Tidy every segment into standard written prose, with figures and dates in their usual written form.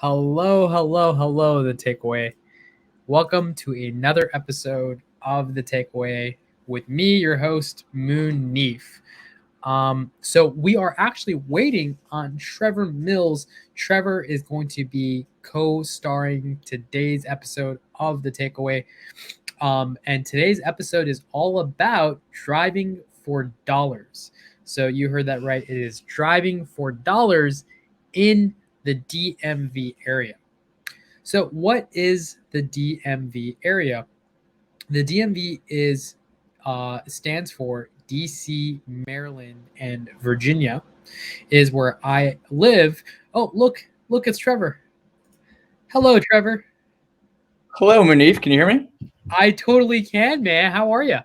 Hello, the takeaway. Welcome to another episode of the takeaway with me, your host, Moon Neef. So we are actually waiting on Trevor Mills. Trevor is going to be co-starring today's episode of the takeaway. And today's episode is all about driving for dollars. So you heard that right. It is driving for dollars in the DMV area. So, what is the DMV area? The DMV is stands for DC, Maryland, and Virginia. Is where I live. Oh, look, it's Trevor. Hello, Trevor. Hello, Munif. Can you hear me? I totally can, man. How are you?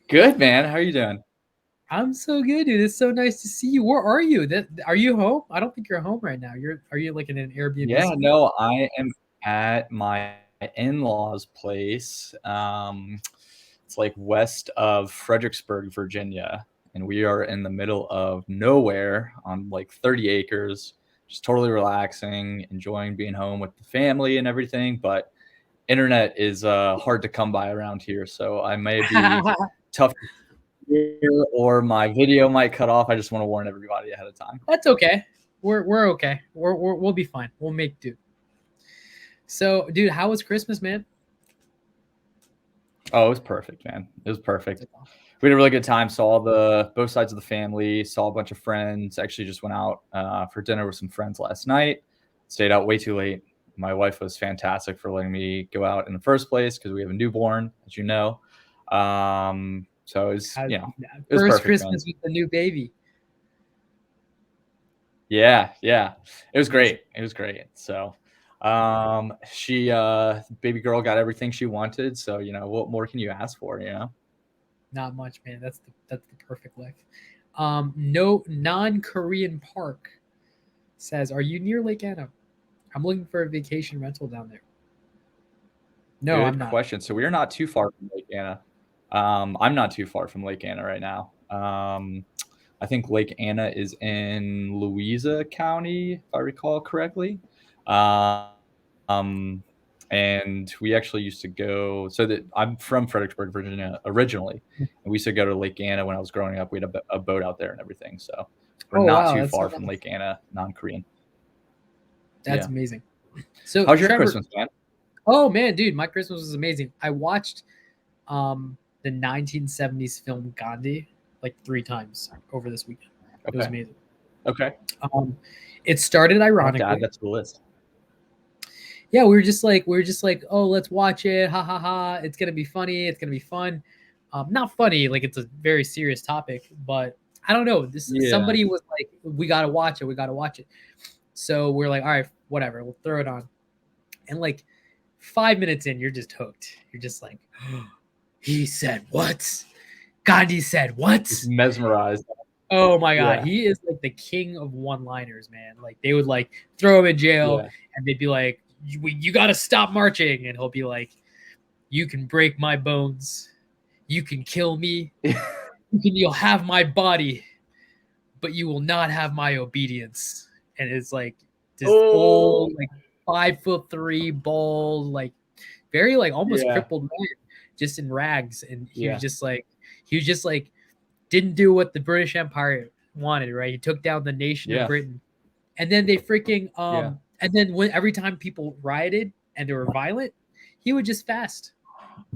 Good, man. How are you doing? I'm so good, dude. It's so nice to see you. Where are you? Are you home? I don't think you're home right now. Are you like in an Airbnb Yeah, somewhere? no, I am at my in-laws' place. It's like west of Fredericksburg, Virginia, and we are in the middle of nowhere on like 30 acres, just totally relaxing, enjoying being home with the family and everything. But internet is hard to come by around here, so I may be tough to hear or my video might cut off. I just want to warn everybody ahead of time. That's okay. We're okay. We'll be fine. We'll make do. So, dude, how was Christmas, man? Oh, it was perfect, man. It was perfect. We had a really good time. Saw both sides of the family. Saw a bunch of friends. Actually, just went out for dinner with some friends last night. Stayed out way too late. My wife was fantastic for letting me go out in the first place because we have a newborn, as you know. So it was, How's, it was First perfect, man. Christmas with the new baby. Yeah. It was great. It was great. So she baby girl got everything she wanted. So, what more can you ask for? Not much, man. That's the perfect life. No non-Korean park says, "Are you near Lake Anna? I'm looking for a vacation rental down there." No, I'm Good not. question. So we are not too far from Lake Anna. I'm not too far from Lake Anna right now. I think Lake Anna is in Louisa County, if I recall correctly. Um, and we actually used to go. So that I'm from Fredericksburg, Virginia, originally, and we used to go to Lake Anna when I was growing up. We had a boat out there and everything. So we're Oh not wow, too that's so far from nice. Lake Anna, non-Korean. That's Yeah. amazing. So, How's your Trevor, Christmas, man? oh man, dude, my Christmas was amazing. I watched the 1970s film Gandhi like 3 times over this weekend. It was Okay. amazing. Okay. Um, it started I'll have to add ironically. that to the list. Yeah, we were just like, oh, let's watch it. Ha ha ha. It's gonna be funny. It's gonna be fun. Not funny, like it's a very serious topic, but I don't know. This Yeah. somebody was like, we gotta watch it. We gotta watch it. So we're like, all right, whatever. We'll throw it on. And like 5 minutes in, you're just hooked. You're just like, he said what? Gandhi said what? Just mesmerized. Oh my god, Yeah. he is like the king of one-liners, man. Like they would like throw him in jail, Yeah. and they'd be like, "You got to stop marching," and he'll be like, "You can break my bones, you can kill me, you'll have my body, but you will not have my obedience." And it's like this Oh, old, like 5'3", bald, like very like almost yeah. crippled man, just in rags, and Yeah. he was just like didn't do what the British Empire wanted, right? He took down the nation of Yeah. Britain. And then they freaking Yeah. and then when every time people rioted and they were violent, he would just fast.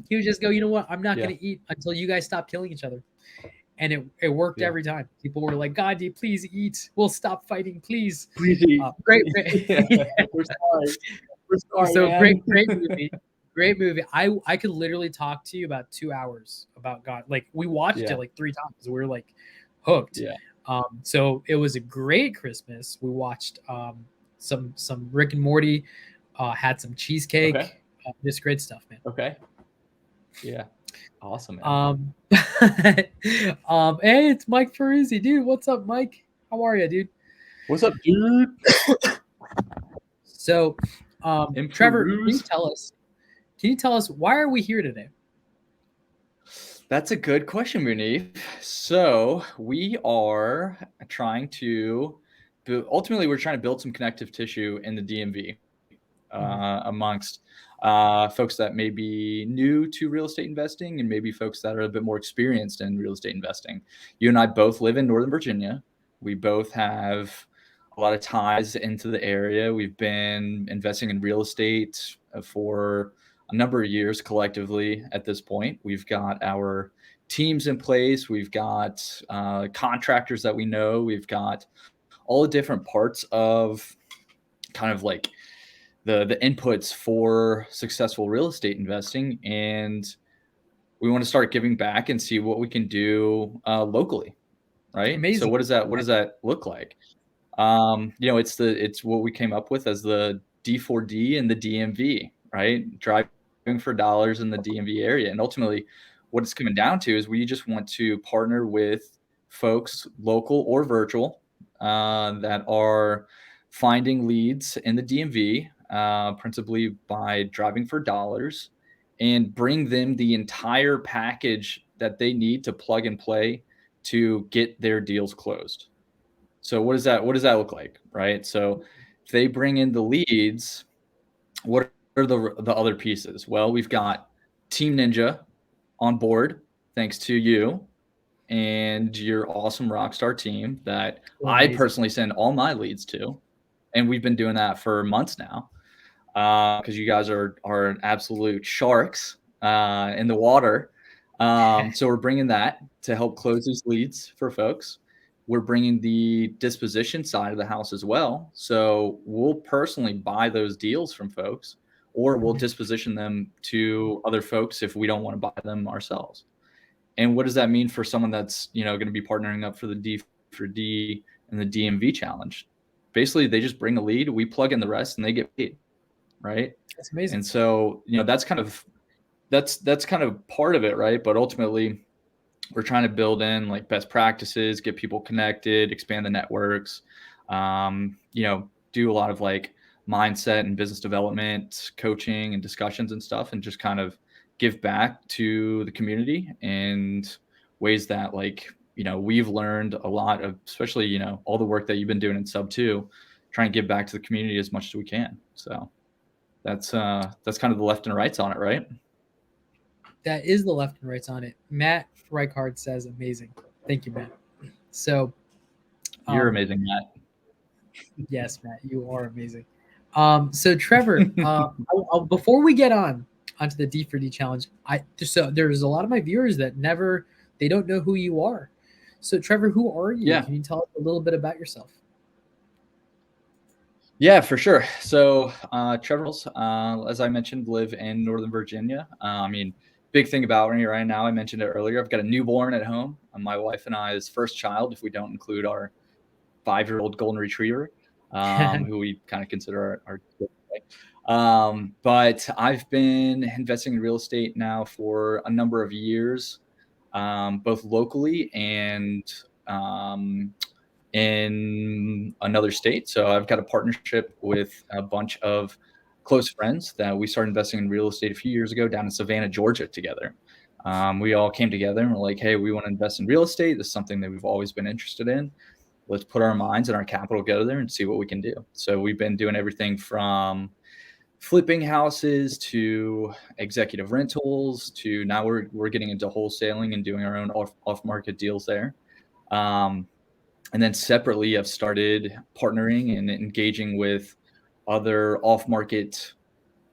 He would just go, "You know what? I'm not Yeah. going to eat until you guys stop killing each other." And it worked Yeah. every time. People were like, "Gandhi, please eat. We'll stop fighting, please." Breezy. Great. Yeah. We're sorry. We're sorry, So man. great movie. Great movie. I could literally talk to you about 2 hours about God. Like we watched it Yeah. like 3 times. We were like hooked. Yeah. So it was a great Christmas. We watched some Rick and Morty, had some Okay. cheesecake, just great stuff, man. Okay. Yeah. Awesome, man. Hey, it's Mike Ferruzzi, dude. What's up, Mike? How are you, dude? What's up, dude? So, In Trevor, Peru's. can you tell us why are we here today? That's a good question, Munif. So we are trying to ultimately we're trying to build some connective tissue in the DMV amongst folks that may be new to real estate investing and maybe folks that are a bit more experienced in real estate investing. You and I both live in Northern Virginia. We both have a lot of ties into the area. We've been investing in real estate for a number of years collectively at this point. We've got our teams in place. We've got contractors that we know. We've got all the different parts of kind of like the inputs for successful real estate investing. And we want to start giving back and see what we can do locally. Right. Amazing. So what does that look like? It's what we came up with as the D4D and the DMV, right? Driving for dollars in the DMV area. And ultimately what it's coming down to is we just want to partner with folks, local or virtual, that are finding leads in the DMV, principally by driving for dollars, and bring them the entire package that they need to plug and play to get their deals closed. So what does that look like, right? So if they bring in the leads, what are the other pieces? Well, we've got Team Ninja on board, thanks to you and your awesome rockstar team that I personally send all my leads to. And we've been doing that for months now, because you guys are absolute sharks in the water. So we're bringing that to help close these leads for folks. We're bringing the disposition side of the house as well. So we'll personally buy those deals from folks, or we'll disposition them to other folks if we don't want to buy them ourselves. And what does that mean for someone that's, going to be partnering up for the D4D and the DMV challenge? Basically, they just bring a lead, we plug in the rest, and they get paid, right? That's amazing. And so, that's kind of part of it, right? But ultimately, we're trying to build in like best practices, get people connected, expand the networks, do a lot of like mindset and business development coaching and discussions and stuff, and just kind of give back to the community in ways that we've learned a lot of, especially, all the work that you've been doing in Sub 2, trying to give back to the community as much as we can. So that's kind of the left and rights on it, right? That is the left and rights on it. Matt Reichard says amazing. Thank you, Matt. So you're amazing, Matt. Yes, Matt, you are amazing. So Trevor, before we get onto the D4D challenge, so there's a lot of my viewers that they don't know who you are. So Trevor, who are you? Yeah. Can you tell us a little bit about yourself? Yeah, for sure. So Trevor Mills, as I mentioned, live in Northern Virginia. Big thing about me right now, I mentioned it earlier, I've got a newborn at home. My wife and I's first child, if we don't include our 5-year-old golden retriever, who we kind of consider our kid. But I've been investing in real estate now for a number of years, both locally and in another state. So I've got a partnership with a bunch of close friends that we started investing in real estate a few years ago down in Savannah, Georgia together. We all came together and we're like, hey, we want to invest in real estate. This is something that we've always been interested in. Let's put our minds and our capital together and see what we can do. So we've been doing everything from flipping houses to executive rentals to now we're getting into wholesaling and doing our own off-market deals there. And then separately, I've started partnering and engaging with other off-market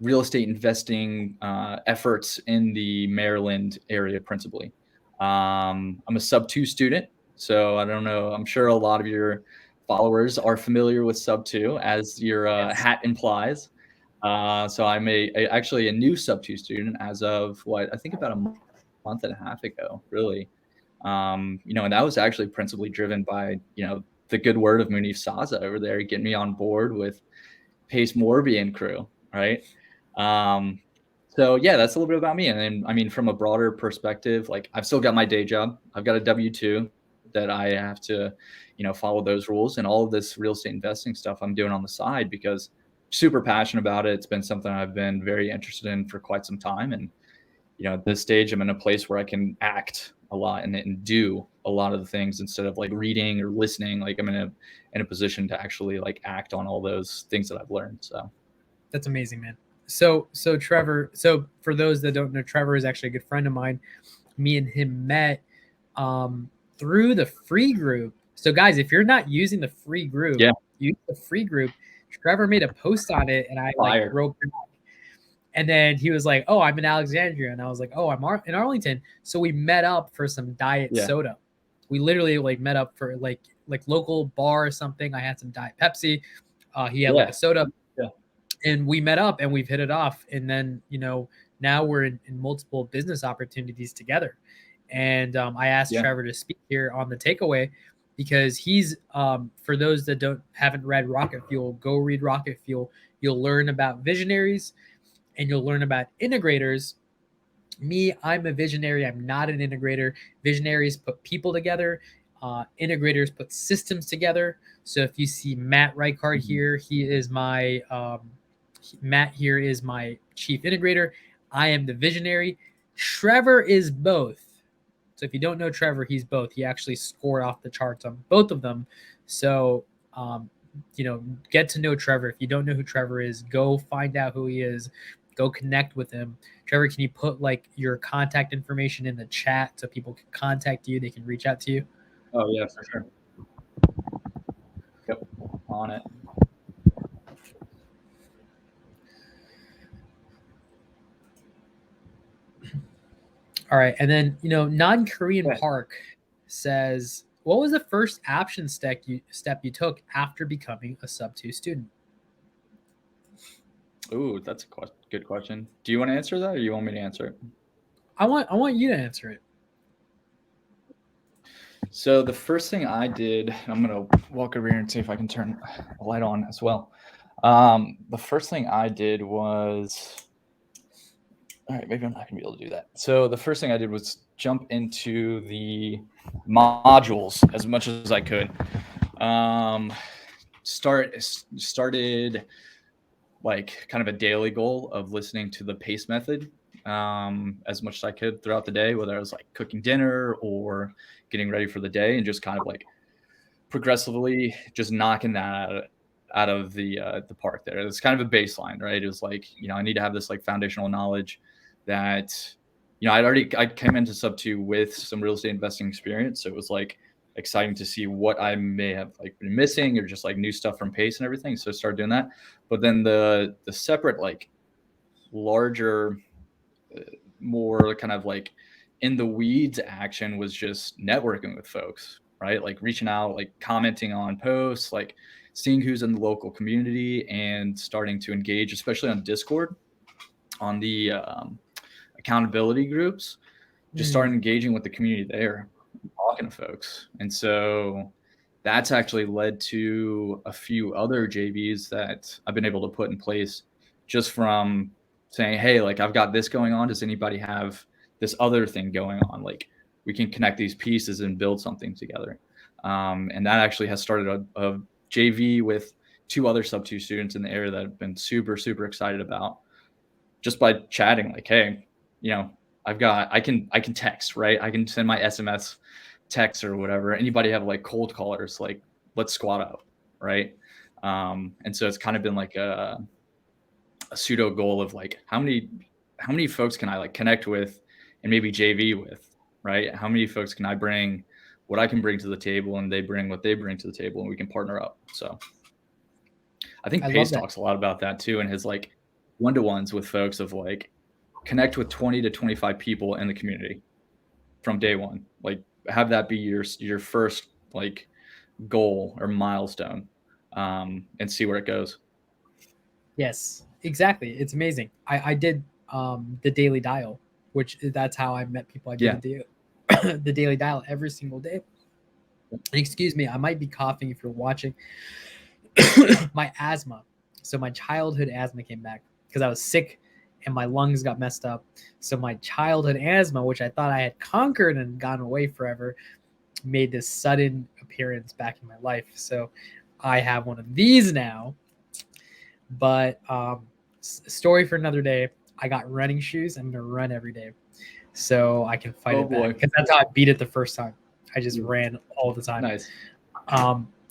real estate investing efforts in the Maryland area principally. I'm a Sub 2 student, so I don't know. I'm sure a lot of your followers are familiar with Sub 2, as your hat implies. So I'm actually a new Sub 2 student as of I think about a month and a half ago, really. And that was actually principally driven by, the good word of Munif Saza over there, getting me on board with Pace Morby and crew, right? So yeah, that's a little bit about me. And then, from a broader perspective, I've still got my day job. I've got a W-2 that I have to, follow those rules, and all of this real estate investing stuff I'm doing on the side because I'm super passionate about it. It's been something I've been very interested in for quite some time. And, at this stage, I'm in a place where I can act a lot and do a lot of the things instead of like reading or listening. Like I'm in a position to actually like act on all those things that I've learned. So that's amazing, man. So Trevor, so for those that don't know, Trevor is actually a good friend of mine. Me and him met through the free group. So guys, if you're not using the free group, use the free group. Trevor made a post on it, and I like wrote back. And then he was like, "Oh, I'm in Alexandria," and I was like, "Oh, I'm in Arlington." So we met up for some diet soda. We literally like met up for like local bar or something. I had some Diet Pepsi. He had like a soda. And we met up and we've hit it off. And then, you know, now we're in multiple business opportunities together. And I asked Trevor to speak here on the takeaway because he's, for those that haven't read Rocket Fuel, go read Rocket Fuel. You'll learn about visionaries and you'll learn about integrators. Me, I'm a visionary. I'm not an integrator. Visionaries put people together. Integrators put systems together. So if you see Matt Reichard here, he is my Matt here is my chief integrator. I am the visionary. Trevor is both. So if you don't know Trevor, he's both. He actually scored off the charts on both of them. So, you know, get to know Trevor. If you don't know who Trevor is, go find out who he is. Go connect with him. Trevor, can you put like your contact information in the chat so people can contact you? They can reach out to you. Oh yeah, for sure. Yep, on it. All right. And then, you know, Non-Korean Park says, what was the first action step you took after becoming a sub-2 student? Ooh, that's a good question. Do you want to answer that or you want me to answer it? I want you to answer it. So the first thing I did, I'm going to walk over here and see if I can turn the light on as well. The first thing I did was, all right, maybe I'm not going to be able to do that. So the first thing I did was jump into the modules as much as I could. Started like kind of a daily goal of listening to the PACE method as much as I could throughout the day, whether I was like cooking dinner or getting ready for the day, and just kind of like progressively just knocking that out of the park there. It's kind of a baseline, right? It was like, you know, I need to have this like foundational knowledge that, you know, I came into sub-2 with some real estate investing experience. So it was like exciting to see what I may have like been missing or just like new stuff from PACE and everything. So I started doing that. But then the separate, like larger, more kind of like in the weeds action was just networking with folks, right? Like reaching out, like commenting on posts, like seeing who's in the local community and starting to engage, especially on Discord, on the accountability groups, just starting engaging with the community there, talking to folks. And so that's actually led to a few other JVs that I've been able to put in place just from saying, hey, like I've got this going on. Does anybody have this other thing going on? Like we can connect these pieces and build something together. And that actually has started a JV with 2 other sub-2 students in the area that I've been super, super excited about just by chatting. Like, hey, you know, I can text, right? I can send my SMS text or whatever. Anybody have like cold callers, like let's squat up, right? And so it's kind of been like a pseudo goal of like how many folks can I like connect with and maybe JV with, right? How many folks can I bring what I can bring to the table and they bring what they bring to the table and we can partner up. So I think Pace talks a lot about that too, and his like one-to-ones with folks of like connect with 20 to 25 people in the community from day one. Like have that be your first like goal or milestone, and see where it goes. Yes, exactly. It's amazing. I did the daily dial, which that's how I met people. I did the daily dial every single day. And excuse me, I might be coughing if you're watching. My asthma. So my childhood asthma came back because I was sick and my lungs got messed up. So my childhood asthma, which I thought I had conquered and gone away forever, made this sudden appearance back in my life. So I have one of these now. But story for another day. I got running shoes. I'm going to run every day. so I can fight Oh it back, boy. because that's how I beat it the first time. I just Yeah. ran all the time. Nice.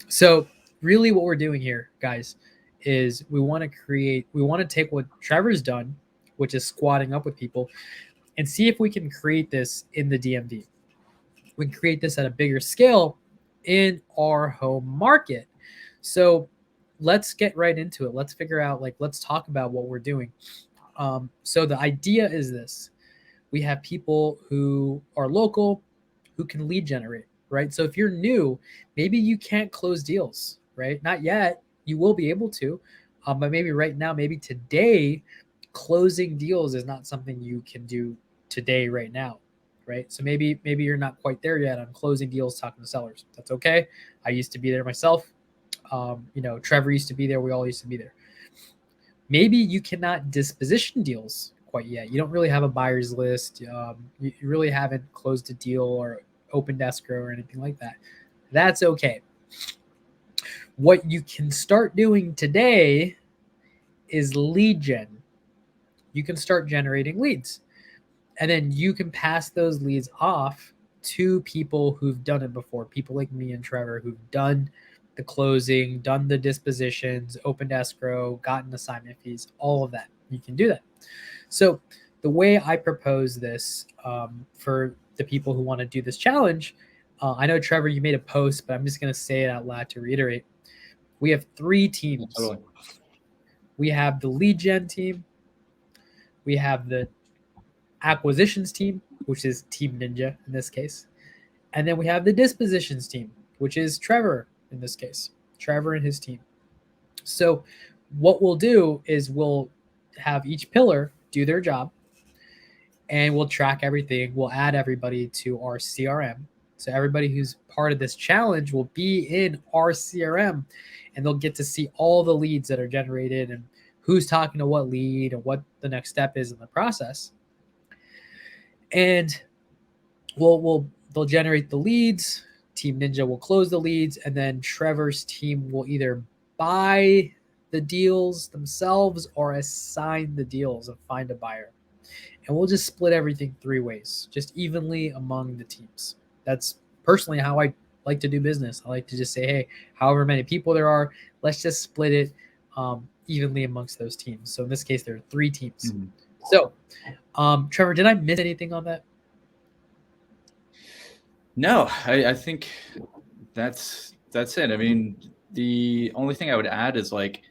So really what we're doing here, guys, is we want to take what Trevor's done, which is squatting up with people, and see if we can create this in the DMV. We can create this at a bigger scale in our home market. So let's get right into it. Let's figure out, like, let's talk about what we're doing. So the idea is this: we have people who are local who can lead generate, right? So if you're new, maybe you can't close deals, right? Not yet. You will be able to, but maybe right now, maybe today, closing deals is not something you can do today, right now, right? So maybe you're not quite there yet on closing deals, talking to sellers. That's okay. I used to be there myself. Trevor used to be there. We all used to be there. Maybe you cannot disposition deals quite yet. You don't really have a buyer's list. You really haven't closed a deal or opened escrow or anything like that. That's okay. What you can start doing today is lead gen. You can start generating leads, and then you can pass those leads off to people who've done it before. People like me and Trevor who've done the closing, done the dispositions, opened escrow, gotten assignment fees, all of that. You can do that. So the way I propose this, for the people who want to do this challenge, I know, Trevor, you made a post, but I'm just going to say it out loud to reiterate. We have 3 teams. Totally. We have the lead gen team. We have the acquisitions team, which is Team Ninja in this case. And then we have the dispositions team, which is Trevor in this case. Trevor and his team. So what we'll do is we'll have each pillar do their job, and we'll track everything. We'll add everybody to our CRM. So everybody who's part of this challenge will be in our CRM, and they'll get to see all the leads that are generated and who's talking to what lead and what the next step is in the process. And they'll generate the leads. Team Ninja will close the leads, and then Trevor's team will either buy the deals themselves or assign the deals and find a buyer. And we'll just split everything 3 ways, just evenly among the teams. That's personally how I like to do business. I like to just say, hey, however many people there are, let's just split it evenly amongst those teams. So in this case, there are 3 teams. Mm-hmm. So, Trevor, did I miss anything on that? No, I think that's it. I mean, the only thing I would add is like,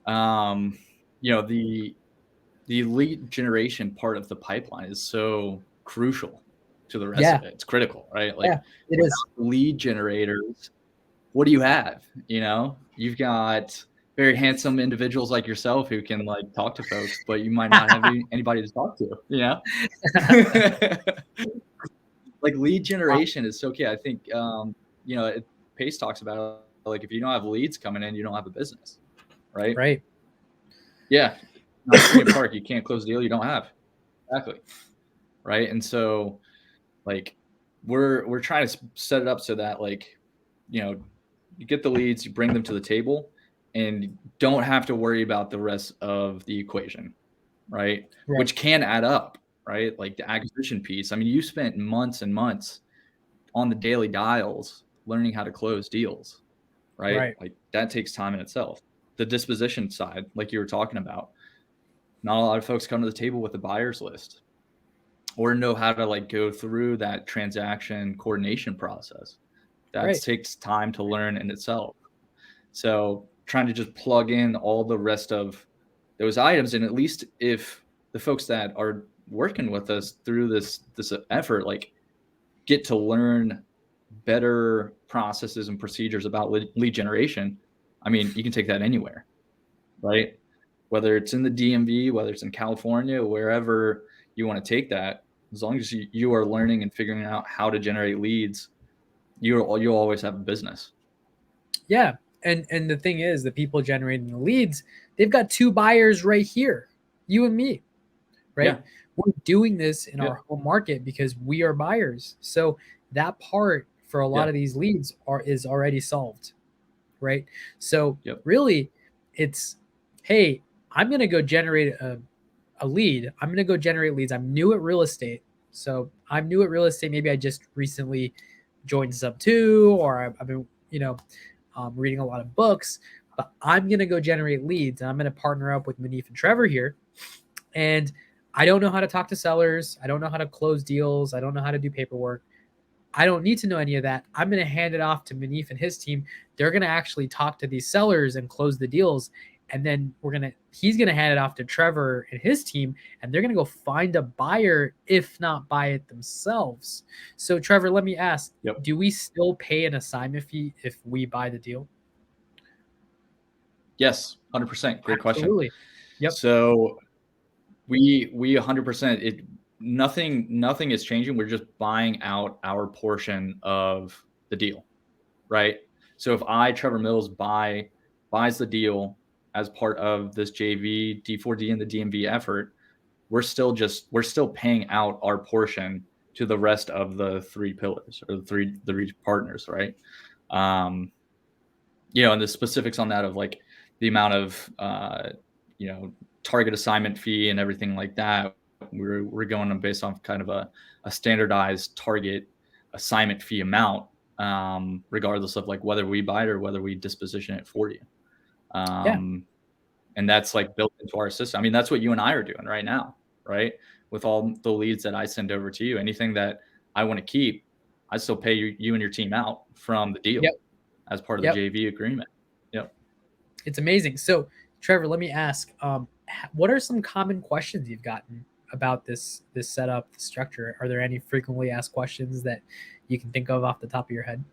the lead generation part of the pipeline is so crucial to the rest of it. It's critical, right? Like, it is. Lead generators, what do you have? You've got very handsome individuals like yourself who can like talk to folks, but you might not have anybody to talk to, Like, lead generation is so key. I think, Pace talks about, like, if you don't have leads coming in, you don't have a business, right? Right. Yeah. Not free in park. You can't close a deal you don't have. Exactly. Right. And so, like, we're trying to set it up so that, like, you get the leads, you bring them to the table, and don't have to worry about the rest of the equation, right? Which can add up, right? Like the acquisition piece. I mean, you spent months and months on the daily dials learning how to close deals, right? Like, that takes time in itself. The disposition side, like you were talking about, not a lot of folks come to the table with a buyer's list or know how to like go through that transaction coordination process. That takes time to learn in itself. So trying to just plug in all the rest of those items, and at least if the folks that are working with us through this effort, like, get to learn better processes and procedures about lead generation, I mean, you can take that anywhere, right? Whether it's in the DMV, whether it's in California, wherever you want to take that, as long as you are learning and figuring out how to generate leads, you'll always have a business. Yeah. And the thing is, the people generating the leads, they've got 2 buyers right here, you and me, right? Yeah. We're doing this in our home market because we are buyers. So that part for a lot of these leads is already solved, right? So really, it's, hey, I'm going to go generate a a lead, I'm going to go generate leads. I'm new at real estate. So I'm new at real estate. Maybe I just recently joined Sub 2, or I've been, reading a lot of books, but I'm going to go generate leads, and I'm going to partner up with Manif and Trevor here. And I don't know how to talk to sellers. I don't know how to close deals. I don't know how to do paperwork. I don't need to know any of that. I'm going to hand it off to Manif and his team. They're going to actually talk to these sellers and close the deals. And then he's going to hand it off to Trevor and his team, and they're going to go find a buyer, if not buy it themselves. So Trevor, let me ask, do we still pay an assignment fee if we buy the deal? Yes, 100%. Great Absolutely. question. Yep. So we 100%, nothing is changing. We're just buying out our portion of the deal, right? So if Trevor Mills, buys the deal as part of this JV, D4D, and the DMV effort, we're still paying out our portion to the rest of the three pillars, or the three partners, right? And the specifics on that of like the amount of target assignment fee and everything like that, we're going based off kind of a standardized target assignment fee amount, regardless of like whether we buy it or whether we disposition it for you. And that's like built into our system. I mean, that's what you and I are doing right now, right? With all the leads that I send over to you, anything that I want to keep, I still pay you and your team out from the deal as part of the JV agreement. Yep. It's amazing. So Trevor, let me ask, what are some common questions you've gotten about this setup, the structure? Are there any frequently asked questions that you can think of off the top of your head?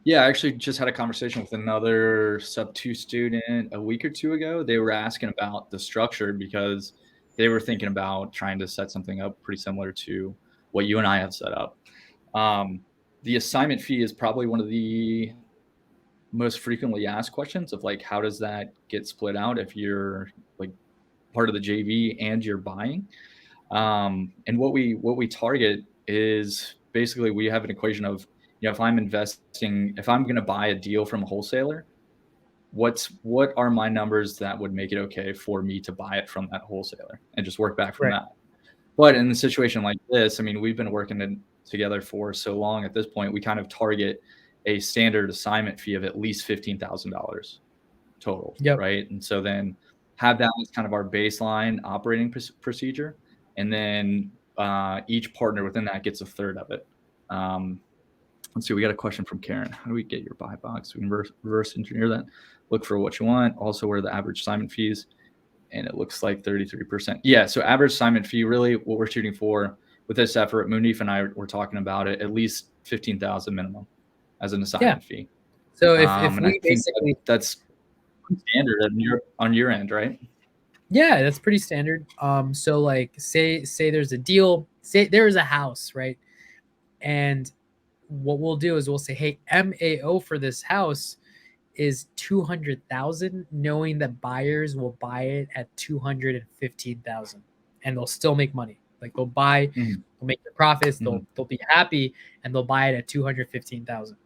Yeah, I actually just had a conversation with another Sub 2 student a week or two ago. They were asking about the structure because they were thinking about trying to set something up pretty similar to what you and I have set up. The assignment fee is probably one of the most frequently asked questions of like, how does that get split out if you're like part of the JV and you're buying? And what we target is basically, we have an equation of, if I'm going to buy a deal from a wholesaler, what are my numbers that would make it okay for me to buy it from that wholesaler, and just work back from that. But in a situation like this, I mean, we've been working together for so long at this point, we kind of target a standard assignment fee of at least $15,000 total, right? And so then have that as kind of our baseline operating procedure. And then each partner within that gets a third of it. Let's see, we got a question from Karen. How do we get your buy box? We can reverse engineer that. Look for what you want. Also, what are the average assignment fees? And it looks like 33%. Yeah, so average assignment fee, really what we're shooting for with this effort, Munif and I were talking about it, at least $15,000 minimum as an assignment fee. So if we basically, that's standard on your end, right? Yeah, that's pretty standard. So like say there's a deal, say there's a house, right? And what we'll do is we'll say, hey, MAO for this house is 200,000, knowing that buyers will buy it at 215,000, and they'll still make money. Like they'll buy, they'll make their profits, they'll be happy, and they'll buy it at 215,000.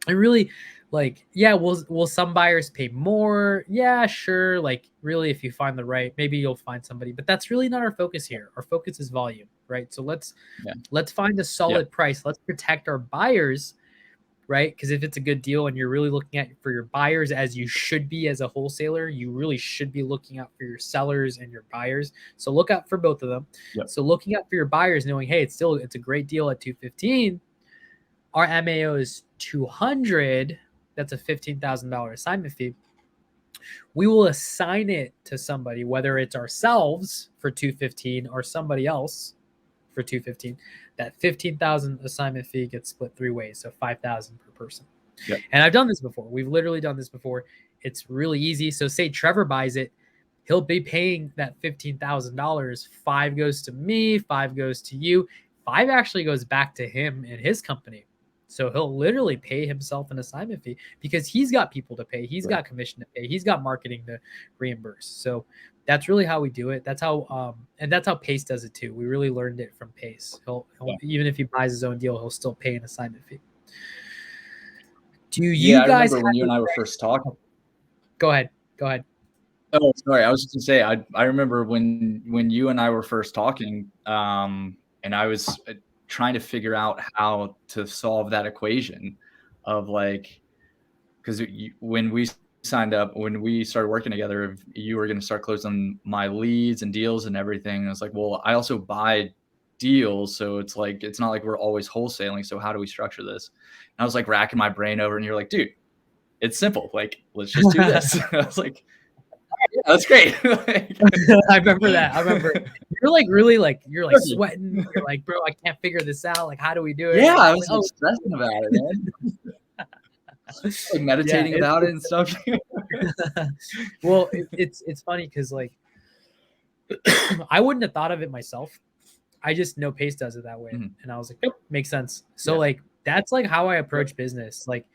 And really, like, yeah, will some buyers pay more? Yeah, sure. Like, really, if you find the right, maybe you'll find somebody, but that's really not our focus here. Our focus is volume, right? So let's find a solid price. Let's protect our buyers, right? Because if it's a good deal and you're really looking at for your buyers, as you should be as a wholesaler, you really should be looking out for your sellers and your buyers. So look out for both of them. So looking out for your buyers, knowing, hey, it's a great deal at 215. Our MAO is 200. That's a $15,000 assignment fee. We will assign it to somebody, whether it's ourselves for 215 or somebody else for 215. That 15,000 assignment fee gets split three ways, so 5,000 per person. And I've done this before. We've literally done this before. It's really easy. So say Trevor buys it, he'll be paying that $15,000. 5 goes to me, 5 goes to you. 5 actually goes back to him and his company. So he'll literally pay himself an assignment fee because he's got people to pay. He's got commission to pay. He's got marketing to reimburse. So that's really how we do it. That's how, and that's how Pace does it too. We really learned it from Pace. He'll even if he buys his own deal, he'll still pay an assignment fee. Do you guys? I remember when you and I were first talking. Go ahead. Oh, sorry. I was just gonna say, I remember when you and I were first talking, and I was trying to figure out how to solve that equation of like, because when we signed up, when we started working together, you were going to start closing my leads and deals and everything. And I was like, well, I also buy deals, so it's like it's not like we're always wholesaling. So how do we structure this? And I was like racking my brain over, and you're like, dude, it's simple. Like, let's just do this. I was like, yeah, that's great. Like, I remember that. I remember you're like really like you're like sweating. You're like, bro, I can't figure this out. Like, how do we do it? yeah, Like, I was like stressing about it, man. Like meditating about it and stuff. Well, it's funny because like I wouldn't have thought of it myself. I just know Pace does it that way, and I was like, yep, makes sense. So like that's like how I approach business. Like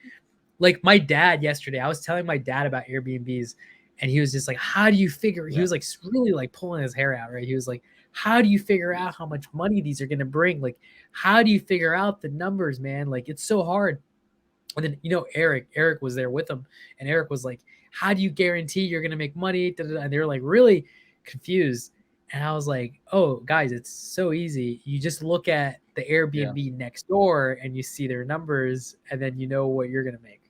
my dad yesterday, I was telling my dad about Airbnbs, and he was just like, how do you figure? He was like really like pulling his hair out, right? He was like, how do you figure out how much money these are gonna bring? Like, how do you figure out the numbers, man? Like, it's so hard. And then Eric was there with him, and Eric was like, how do you guarantee you're gonna make money? And they were like really confused. And I was like, oh guys, it's so easy. You just look at the Airbnb next door and you see their numbers, and then you know what you're gonna make.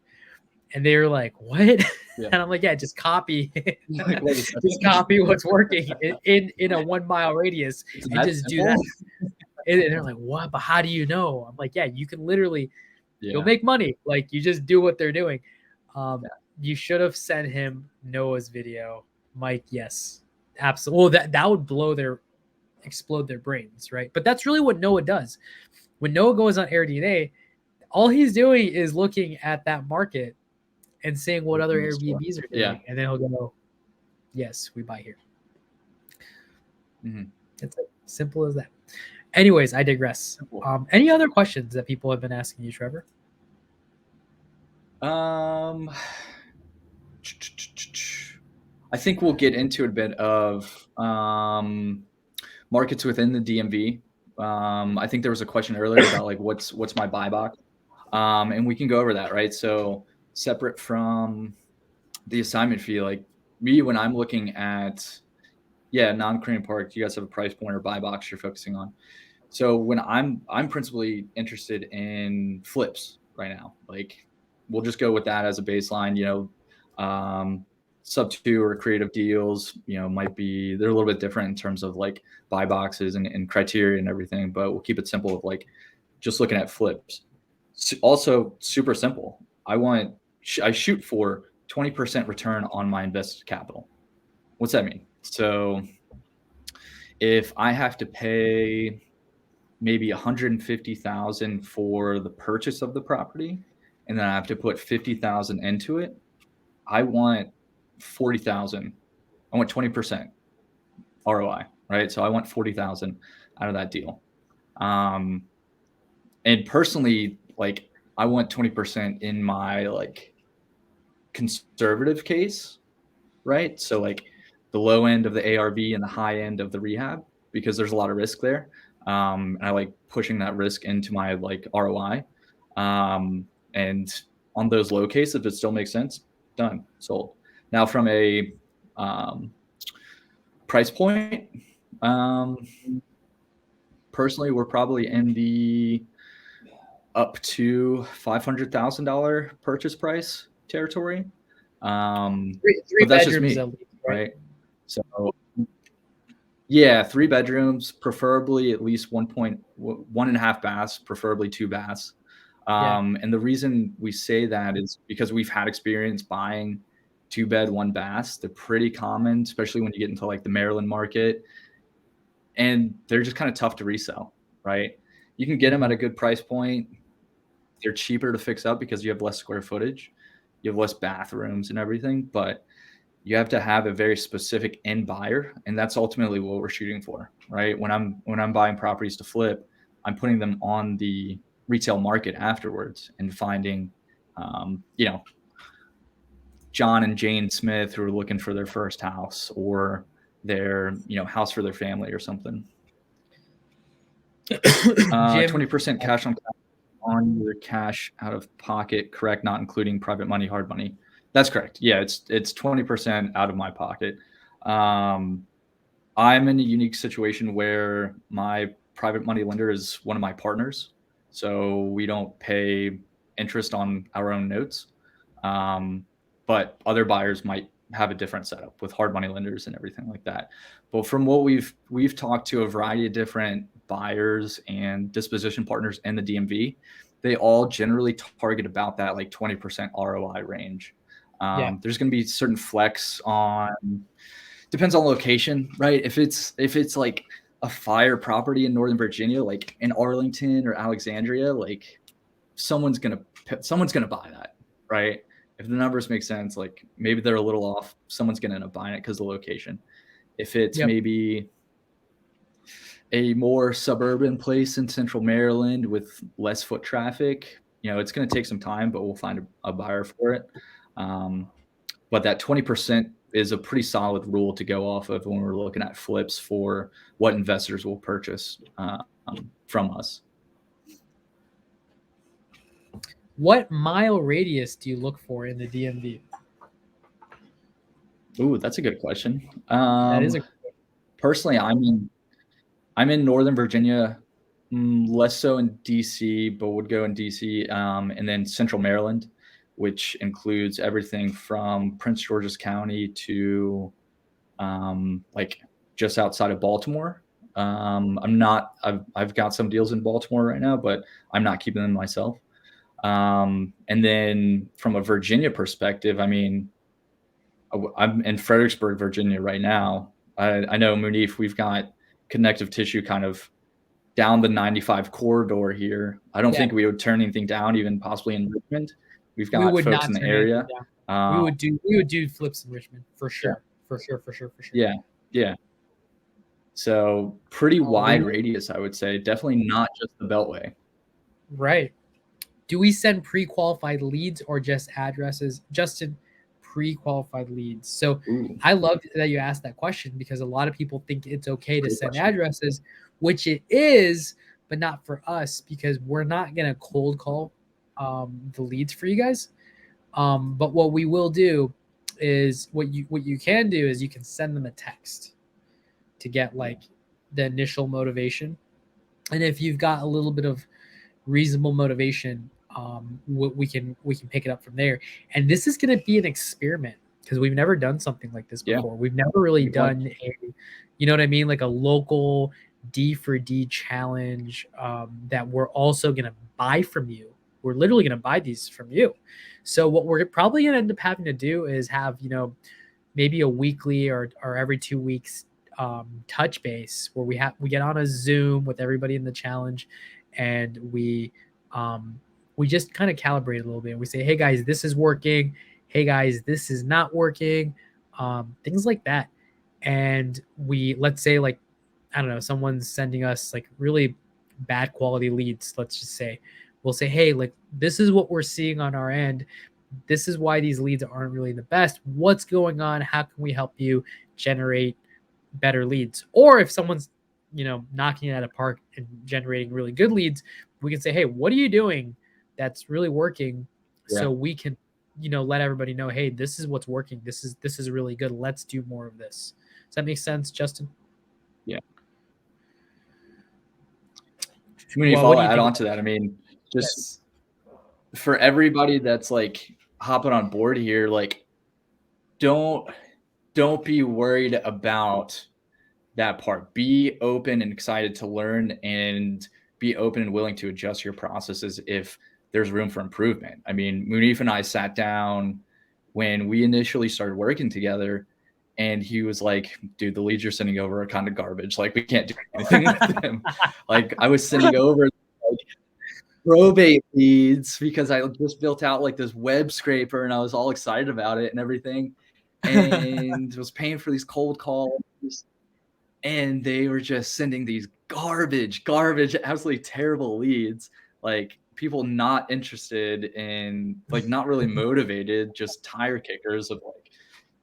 And they were like, what? And I'm like, yeah, just copy just copy what's working in a 1 mile radius and just do that. And they're like, what? But how do you know? I'm like, yeah, you can literally you'll make money. Like, you just do what they're doing. You should have sent him Noah's video. Mike, yes. Absolutely. Well, that would explode their brains, right? But that's really what Noah does. When Noah goes on AirDNA, all he's doing is looking at that market and seeing what other Airbnbs are doing. And then he'll go, yes, we buy here. It's simple as that. Anyways, I digress. Any other questions that people have been asking you, Trevor? I think we'll get into a bit of markets within the DMV. I think there was a question earlier about like what's my buy box, and we can go over that, right? So separate from the assignment fee, like me, when I'm looking at non-Korean Park, you guys have a price point or buy box you're focusing on. So when I'm principally interested in flips right now, like we'll just go with that as a baseline. Sub 2 or creative deals, might be, they're a little bit different in terms of like buy boxes and criteria and everything, but we'll keep it simple of like just looking at flips. Also super simple. I shoot for 20% return on my invested capital. What's that mean? So if I have to pay maybe $150,000 for the purchase of the property, and then I have to put $50,000 into it, I want $40,000. I want 20% ROI, right? So I want $40,000 out of that deal. And personally, like I want 20% in my like conservative case, right? So like the low end of the ARV and the high end of the rehab, because there's a lot of risk there. And I like pushing that risk into my like ROI. And on those low cases, if it still makes sense, done, sold. Now from a price point, personally, we're probably in the up to $500,000 purchase price territory. Three but that's just me, bedrooms at least, right? So yeah, 3 bedrooms, preferably at least 1.5 baths, preferably 2 baths. And the reason we say that is because we've had experience buying 2-bed, 1 bath. They're pretty common, especially when you get into like the Maryland market, and they're just kind of tough to resell, right? You can get them at a good price point. They're cheaper to fix up because you have less square footage, you have less bathrooms and everything, but you have to have a very specific end buyer, and that's ultimately what we're shooting for, right? When I'm buying properties to flip, I'm putting them on the retail market afterwards and finding, John and Jane Smith who are looking for their first house or their, house for their family or something. 20% cash on your cash out of pocket, correct? Not including private money, hard money. That's correct. Yeah, it's 20% out of my pocket. I'm in a unique situation where my private money lender is one of my partners, so we don't pay interest on our own notes. But other buyers might have a different setup with hard money lenders and everything like that. But from what we've talked to a variety of different buyers and disposition partners in the DMV, they all generally target about that like 20% ROI range. Yeah. There's going to be certain flex on, depends on location, right? If it's like a fire property in Northern Virginia, like in Arlington or Alexandria, like someone's gonna buy that, right? If the numbers make sense, like maybe they're a little off, someone's gonna end up buying it because of the location. If it's Yep. maybe a more suburban place in central Maryland with less foot traffic, it's going to take some time, but we'll find a buyer for it. But that 20% is a pretty solid rule to go off of when we're looking at flips for what investors will purchase from us. What mile radius do you look for in the DMV? Ooh, that's a good question. That is a Personally, I'm in Northern Virginia, less so in DC, but would go in DC, and then Central Maryland, which includes everything from Prince George's County to like just outside of Baltimore. I've got some deals in Baltimore right now, but I'm not keeping them myself. And then from a Virginia perspective, I mean, I'm in Fredericksburg, Virginia right now. I know, Munif, we've got connective tissue kind of down the 95 corridor here. I don't think we would turn anything down, even possibly in Richmond. We've got folks in the area. We would do flips in Richmond for sure. For sure. Yeah. Yeah. So pretty wide radius, I would say. Definitely not just the Beltway. Right. Do we send pre-qualified leads or just addresses? Justin, pre-qualified leads. So I love that you asked that question, because a lot of people think it's okay to send addresses, which it is, but not for us, because we're not going to cold call the leads for you guys. But what we will do is what you can do is you can send them a text to get like the initial motivation. And if you've got a little bit of reasonable motivation, we can pick it up from there. And this is going to be an experiment, because we've never done something like this before. We've never really done you know what I mean, like a local D4D challenge that we're also going to buy from you. We're literally going to buy these from you. So what we're probably going to end up having to do is have, maybe a weekly or every 2 weeks touch base where we get on a Zoom with everybody in the challenge, and we just kind of calibrate a little bit. We say, hey guys, this is working. Hey guys, this is not working. Things like that. And let's say, like, I don't know, someone's sending us like really bad quality leads. Let's just say, we'll say, hey, like, this is what we're seeing on our end. This is why these leads aren't really the best. What's going on? How can we help you generate better leads? Or if someone's, knocking it out of the park and generating really good leads, we can say, hey, what are you doing that's really working? So we can, let everybody know, hey, this is what's working. This is really good. Let's do more of this. Does that make sense, Justin? Yeah. I mean, if I'll add on to that, I mean, just for everybody that's like hopping on board here, like, don't be worried about that part. Be open and excited to learn, and be open and willing to adjust your processes if there's room for improvement. I mean, Munif and I sat down when we initially started working together, and he was like, dude, the leads you're sending over are kind of garbage. Like, we can't do anything with them. Like, I was sending over like probate leads because I just built out like this web scraper, and I was all excited about it and everything, and was paying for these cold calls, and they were just sending these garbage, absolutely terrible leads. Like, people not interested in, like, not really motivated, just tire kickers of like,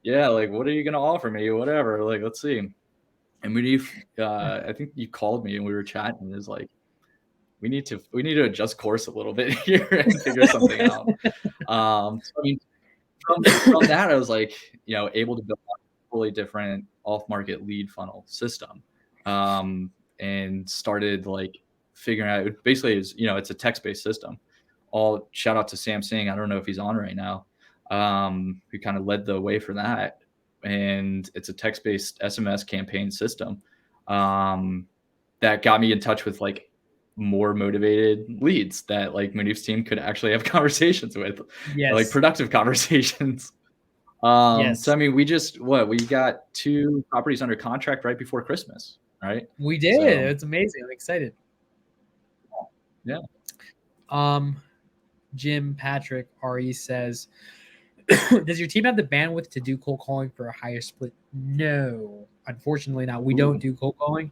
yeah, like, what are you going to offer me? Whatever. Like, let's see. And I think you called me and we were chatting, and it was like, we need to adjust course a little bit here and figure something out. So, I mean, from that, I was like, able to build a fully different off-market lead funnel system, and started like figuring out. Basically, it's a text-based system. All shout out to Sam Singh. I don't know if he's on right now. Who kind of led the way for that, and it's a text-based SMS campaign system that got me in touch with like more motivated leads that like Munif's team could actually have conversations with, like productive conversations. So I mean, we got 2 properties under contract right before Christmas, right? We did. So, it's amazing. I'm excited. Yeah. Jim Patrick RE says, does your team have the bandwidth to do cold calling for a higher split? No, unfortunately not. We don't do cold calling.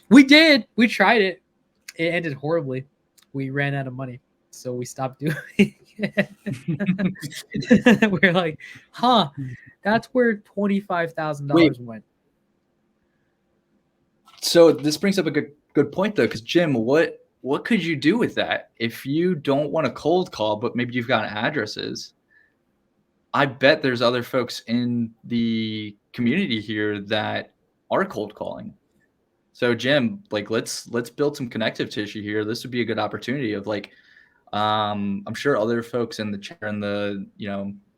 We did. We tried it. It ended horribly. We ran out of money, so we stopped doing it. We're like, that's where $25,000 went. So this brings up a good point though, because Jim, what could you do with that if you don't want to cold call, but maybe you've got addresses? I bet there's other folks in the community here that are cold calling. So Jim, like let's build some connective tissue here. This would be a good opportunity of like, I'm sure other folks in the chat and the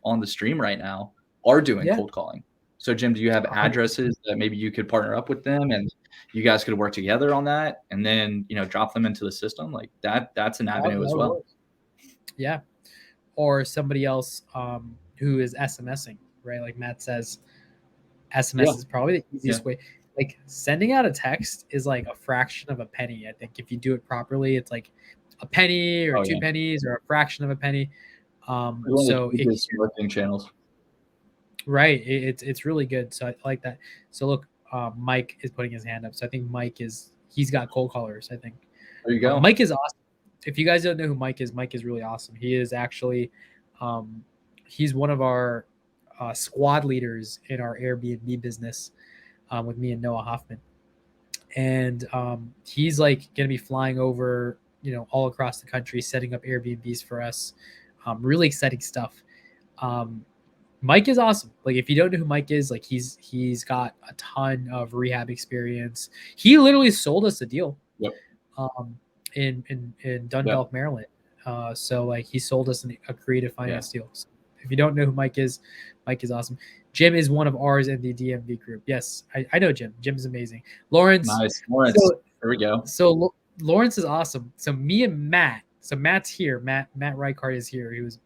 on the stream right now are doing cold calling. So Jim, do you have addresses that maybe you could partner up with them and you guys could work together on that and then drop them into the system? Like that's an avenue as well. Yeah. Or somebody else who is SMSing, right? Like Matt says, SMS is probably the easiest way. Like sending out a text is like a fraction of a penny. I think if you do it properly, it's like a penny or 2 pennies or a fraction of a penny. So it's marketing channels. Right. It's really good. So I like that. So look, Mike is putting his hand up. So I think he's got cold callers, I think. There you go. Mike is awesome. If you guys don't know who Mike is really awesome. He is actually, he's one of our squad leaders in our Airbnb business with me and Noah Hoffman. And he's like going to be flying over, all across the country, setting up Airbnbs for us. Really exciting stuff. Mike is awesome. Like if you don't know who Mike is, like he's got a ton of rehab experience. He literally sold us a deal. Yep. In Dundalk, Maryland. So like he sold us a creative finance deal. So if you don't know who Mike is awesome. Jim is one of ours in the DMV group. Yes, I know Jim. Jim is amazing. Lawrence. Nice. Lawrence. There we go. So Lawrence is awesome. So me and Matt. So Matt's here. Matt Reichart is here. He was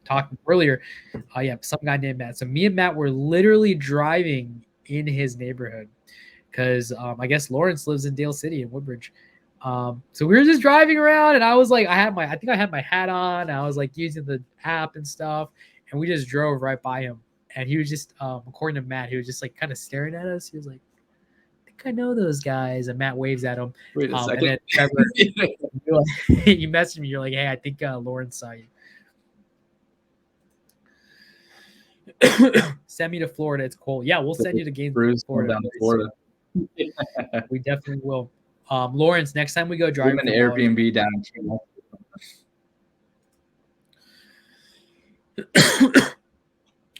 talking earlier. Some guy named Matt. So me and Matt were literally driving in his neighborhood because I guess Lawrence lives in Dale City in Woodbridge. So we were just driving around and I was like, I think I had my hat on. I was like using the app and stuff. And we just drove right by him. And he was just, according to Matt, he was just like kind of staring at us. He was like, I think I know those guys. And Matt waves at him. Wait a second. And then Trevor, you messaged me. You're like, hey, I think Lawrence saw you. Send me to Florida. It's cold. Yeah, we'll send you to games in Florida. We definitely will. Lawrence, next time we go driving an Airbnb down in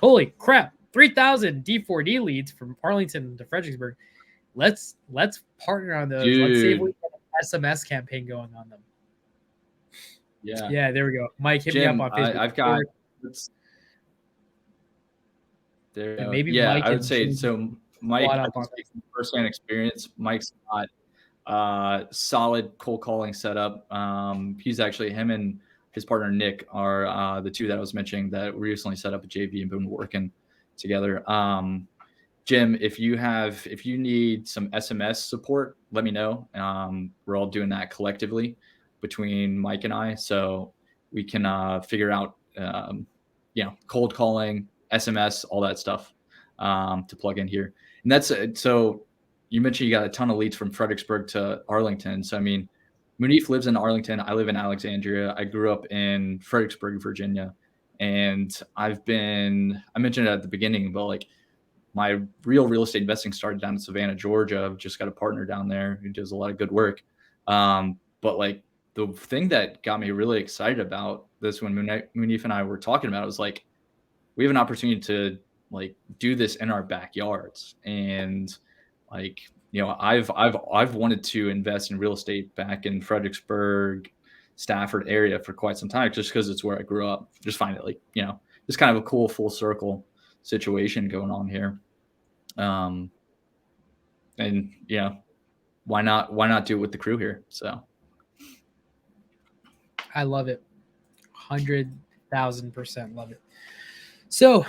Holy crap, 3,000 D4D leads from Arlington to Fredericksburg. Let's partner on those. Dude. Let's see if we get an SMS campaign going on them. Yeah, there we go. Mike, hit Jim, me up on Facebook. I've got there. Maybe Mike I would say so. Mike, from firsthand experience, Mike's got solid cold calling setup. He's actually him and his partner Nick are the two that I was mentioning that we recently set up a JV and been working together. Jim, if you need some SMS support, let me know. We're all doing that collectively between Mike and I, so we can figure out cold calling, SMS, all that stuff to plug in here. And that's so you mentioned you got a ton of leads from Fredericksburg to Arlington. So I mean, Munif lives in Arlington. I live in Alexandria. I grew up in Fredericksburg, Virginia. And I mentioned it at the beginning, but like my real estate investing started down in Savannah, Georgia. I've just got a partner down there who does a lot of good work. But like the thing that got me really excited about this when Munif and I were talking about it was like, we have an opportunity to like do this in our backyards. And like, I've wanted to invest in real estate back in Fredericksburg, Stafford area for quite some time, just because it's where I grew up. Just find it like, just kind of a cool full circle situation going on here. And why not do it with the crew here? So I love it. 100,000% love it. So,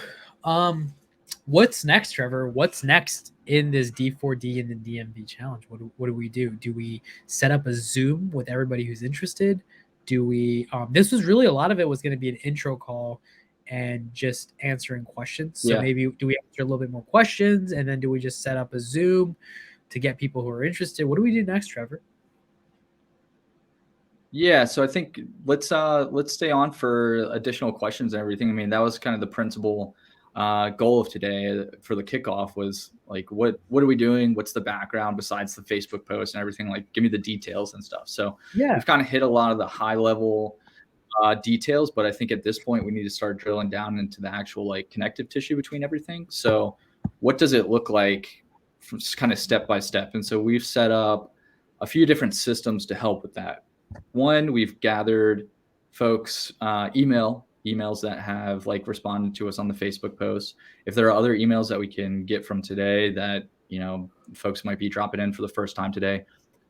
what's next, Trevor? What's next in this D4D and the DMV challenge? What do we do? Do we set up a Zoom with everybody who's interested? Do we? This was really, a lot of it was going to be an intro call and just answering questions. So maybe do we answer a little bit more questions, and then do we just set up a Zoom to get people who are interested? What do we do next, Trevor? Yeah, so I think let's stay on for additional questions and everything. I mean, that was kind of the principal goal of today for the kickoff, was like, what are we doing? What's the background besides the Facebook post and everything? Like, give me the details and stuff. So we've kind of hit a lot of the high level details, but I think at this point we need to start drilling down into the actual like connective tissue between everything. So what does it look like from kind of step by step? And so we've set up a few different systems to help with that. One, we've gathered folks emails that have like responded to us on the Facebook post. If there are other emails that we can get from today that folks might be dropping in for the first time today,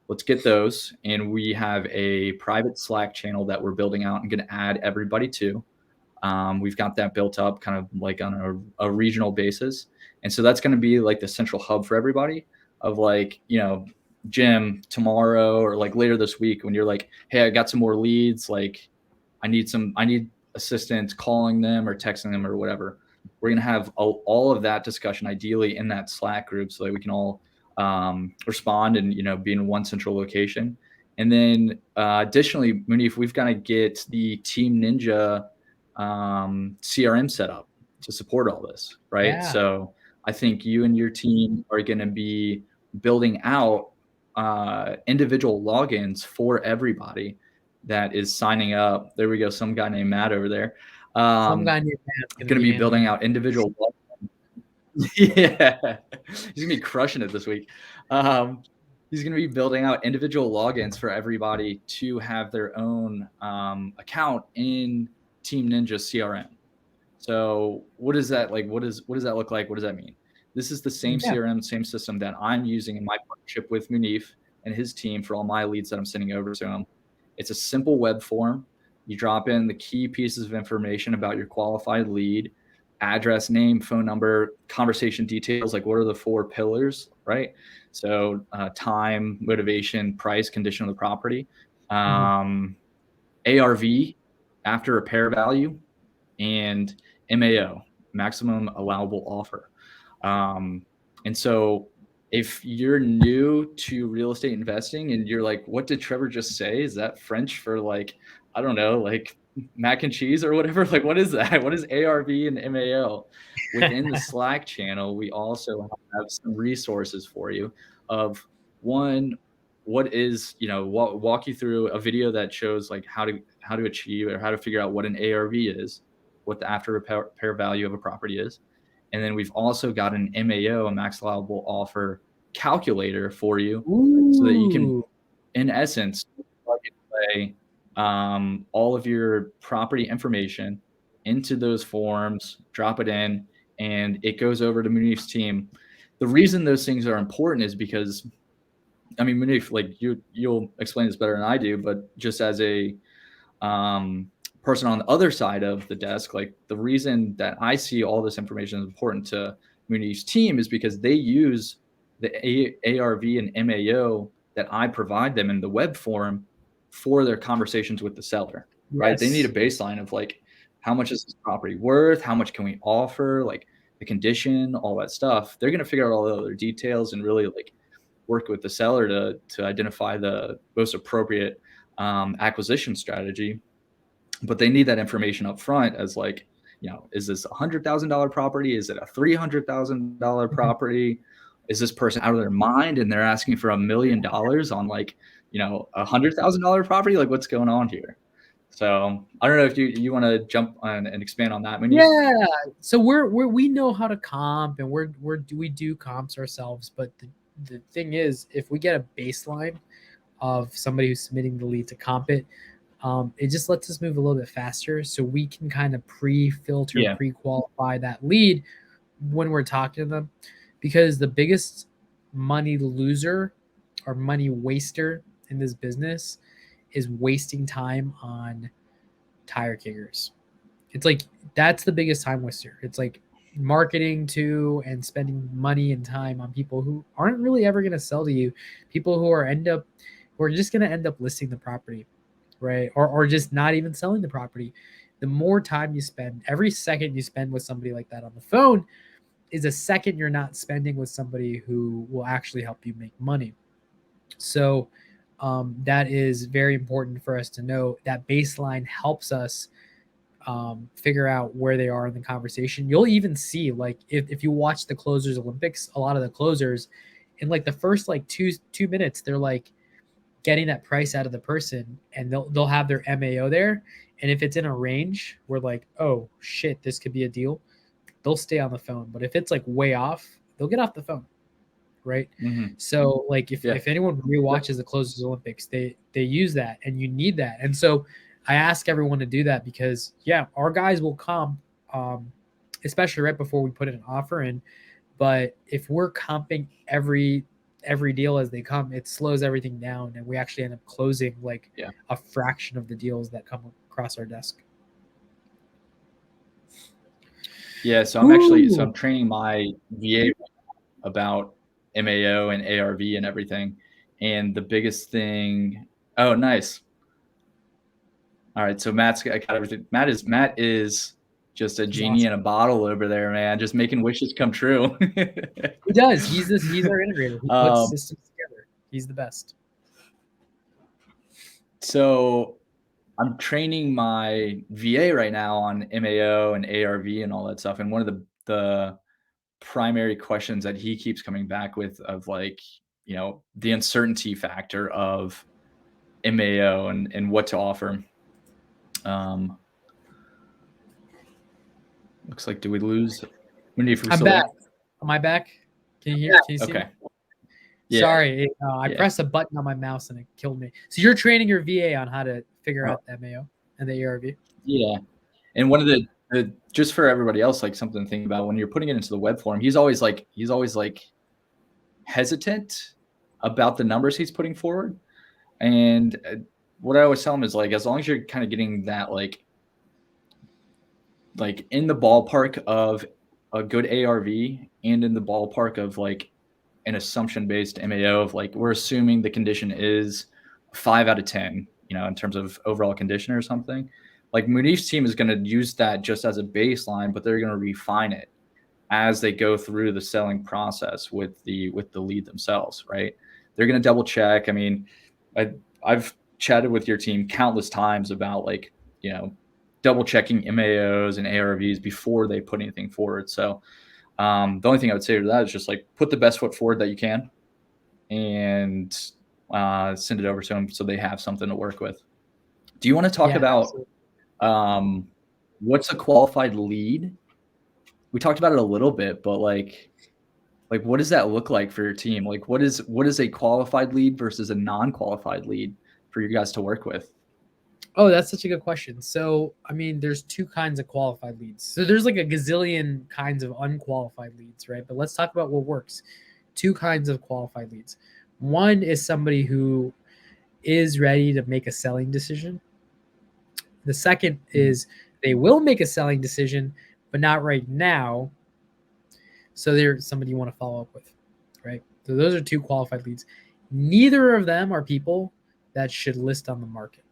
let's get those. And we have a private Slack channel that we're building out and going to add everybody to. We've got that built up kind of like on a regional basis. And so that's going to be like the central hub for everybody of like, Jim, tomorrow or like later this week, when you're like, hey, I got some more leads, like I need assistance calling them or texting them or whatever. We're going to have all of that discussion ideally in that Slack group so that we can all respond and, be in one central location. And then additionally, Munif, we've got to get the Team Ninja CRM set up to support all this, right? Yeah. So I think you and your team are going to be building out individual logins for everybody that is signing up. There we go. Some guy named Matt over there. Some guy named Matt's going to be building out individual logins. Yeah. He's going to be crushing it this week. He's going to be building out individual logins for everybody to have their own account in Team Ninja CRM. So what is that like? What does that look like? What does that mean? This is the same CRM, same system that I'm using in my partnership with Munif and his team for all my leads that I'm sending over to him. It's a simple web form. You drop in the key pieces of information about your qualified lead, address, name, phone number, conversation details, like what are the 4 pillars, right? So time, motivation, price, condition of the property, ARV, after repair value, and MAO, maximum allowable offer. And so if you're new to real estate investing and you're like, what did Trevor just say? Is that French for like, I don't know, like mac and cheese or whatever? Like, what is that? What is ARV and MAO? Within the Slack channel, we also have some resources for you of one, what is, walk you through a video that shows like how to achieve or how to figure out what an ARV is, what the after repair value of a property is. And then we've also got an MAO, a max allowable offer calculator for you. Ooh. So that you can, in essence, plug and play all of your property information into those forms, drop it in, and it goes over to Munif's team. The reason those things are important is because, I mean, Munif, like you'll explain this better than I do, but just as a person on the other side of the desk, like the reason that I see all this information is important to Munif's team is because they use the ARV and MAO that I provide them in the web form for their conversations with the seller, right? Yes. They need a baseline of like, how much is this property worth? How much can we offer? Like the condition, all that stuff. They're going to figure out all the other details and really like work with the seller to identify the most appropriate acquisition strategy. But they need that information up front as like, is this $100,000 property? Is it a $300,000 property? Is this person out of their mind and they're asking for $1 million on like, $100,000 property? Like what's going on here? So I don't know if you want to jump on and expand on that. Yeah. So we know how to comp, and we do comps ourselves. But the thing is, if we get a baseline of somebody who's submitting the lead to comp it, it just lets us move a little bit faster, so we can kind of pre-filter, pre-qualify that lead when we're talking to them. Because the biggest money loser or money waster in this business is wasting time on tire kickers. It's like that's the biggest time waster. It's like marketing to and spending money and time on people who aren't really ever going to sell to you, people who are just going to end up listing the property, right? Or just not even selling the property. The more time you spend, every second you spend with somebody like that on the phone is a second you're not spending with somebody who will actually help you make money. So that is very important for us to know. That baseline helps us figure out where they are in the conversation. You'll even see, like, if you watch the Closers Olympics, a lot of the closers in like the first like two minutes, they're like getting that price out of the person, and they'll have their MAO there. And if it's in a range where like, oh shit, this could be a deal, they'll stay on the phone. But if it's like way off, they'll get off the phone. Right. So like if anyone rewatches the Closers Olympics, they use that, and you need that. And so I ask everyone to do that because our guys will come, especially right before we put an offer in. But if we're comping every deal as they come, it slows everything down, and we actually end up closing like a fraction of the deals that come across our desk. Yeah, so I'm training my VA about MAO and ARV and everything. And the biggest thing, oh, nice. All right, so Matt's got everything. Matt is just a genie in a bottle over there, man, just making wishes come true. He does. He's our integrator. He puts systems together. He's the best. So I'm training my VA right now on MAO and ARV and all that stuff. And one of the primary questions that he keeps coming back with of like, the uncertainty factor of MAO and what to offer. Looks like, do we lose? I'm back. Am I back? Can you hear? Can you see okay. me? Yeah. Sorry, I pressed a button on my mouse and it killed me. So you're training your VA on how to figure out the MAO and the ARV. Yeah, and one of the just for everybody else, like something to think about when you're putting it into the web form, he's always like hesitant about the numbers he's putting forward. And what I always tell him is like, as long as you're kind of getting that like in the ballpark of a good ARV and in the ballpark of like an assumption based MAO of like, we're assuming the condition is 5 out of 10, in terms of overall condition or something. Like Munif's team is going to use that just as a baseline, but they're going to refine it as they go through the selling process with the lead themselves, right? They're going to double check. I mean, I've chatted with your team countless times about like, double checking MAOs and ARVs before they put anything forward. So the only thing I would say to that is just like put the best foot forward that you can and send it over to them so they have something to work with. Do you want to talk about what's a qualified lead? We talked about it a little bit, but like what does that look like for your team? Like what is a qualified lead versus a non-qualified lead for you guys to work with? Oh, that's such a good question. So, I mean, there's two kinds of qualified leads. So there's like a gazillion kinds of unqualified leads, right? But let's talk about what works. Two kinds of qualified leads. One is somebody who is ready to make a selling decision. The second is they will make a selling decision, but not right now. So they're somebody you want to follow up with, right? So those are two qualified leads. Neither of them are people that should list on the market.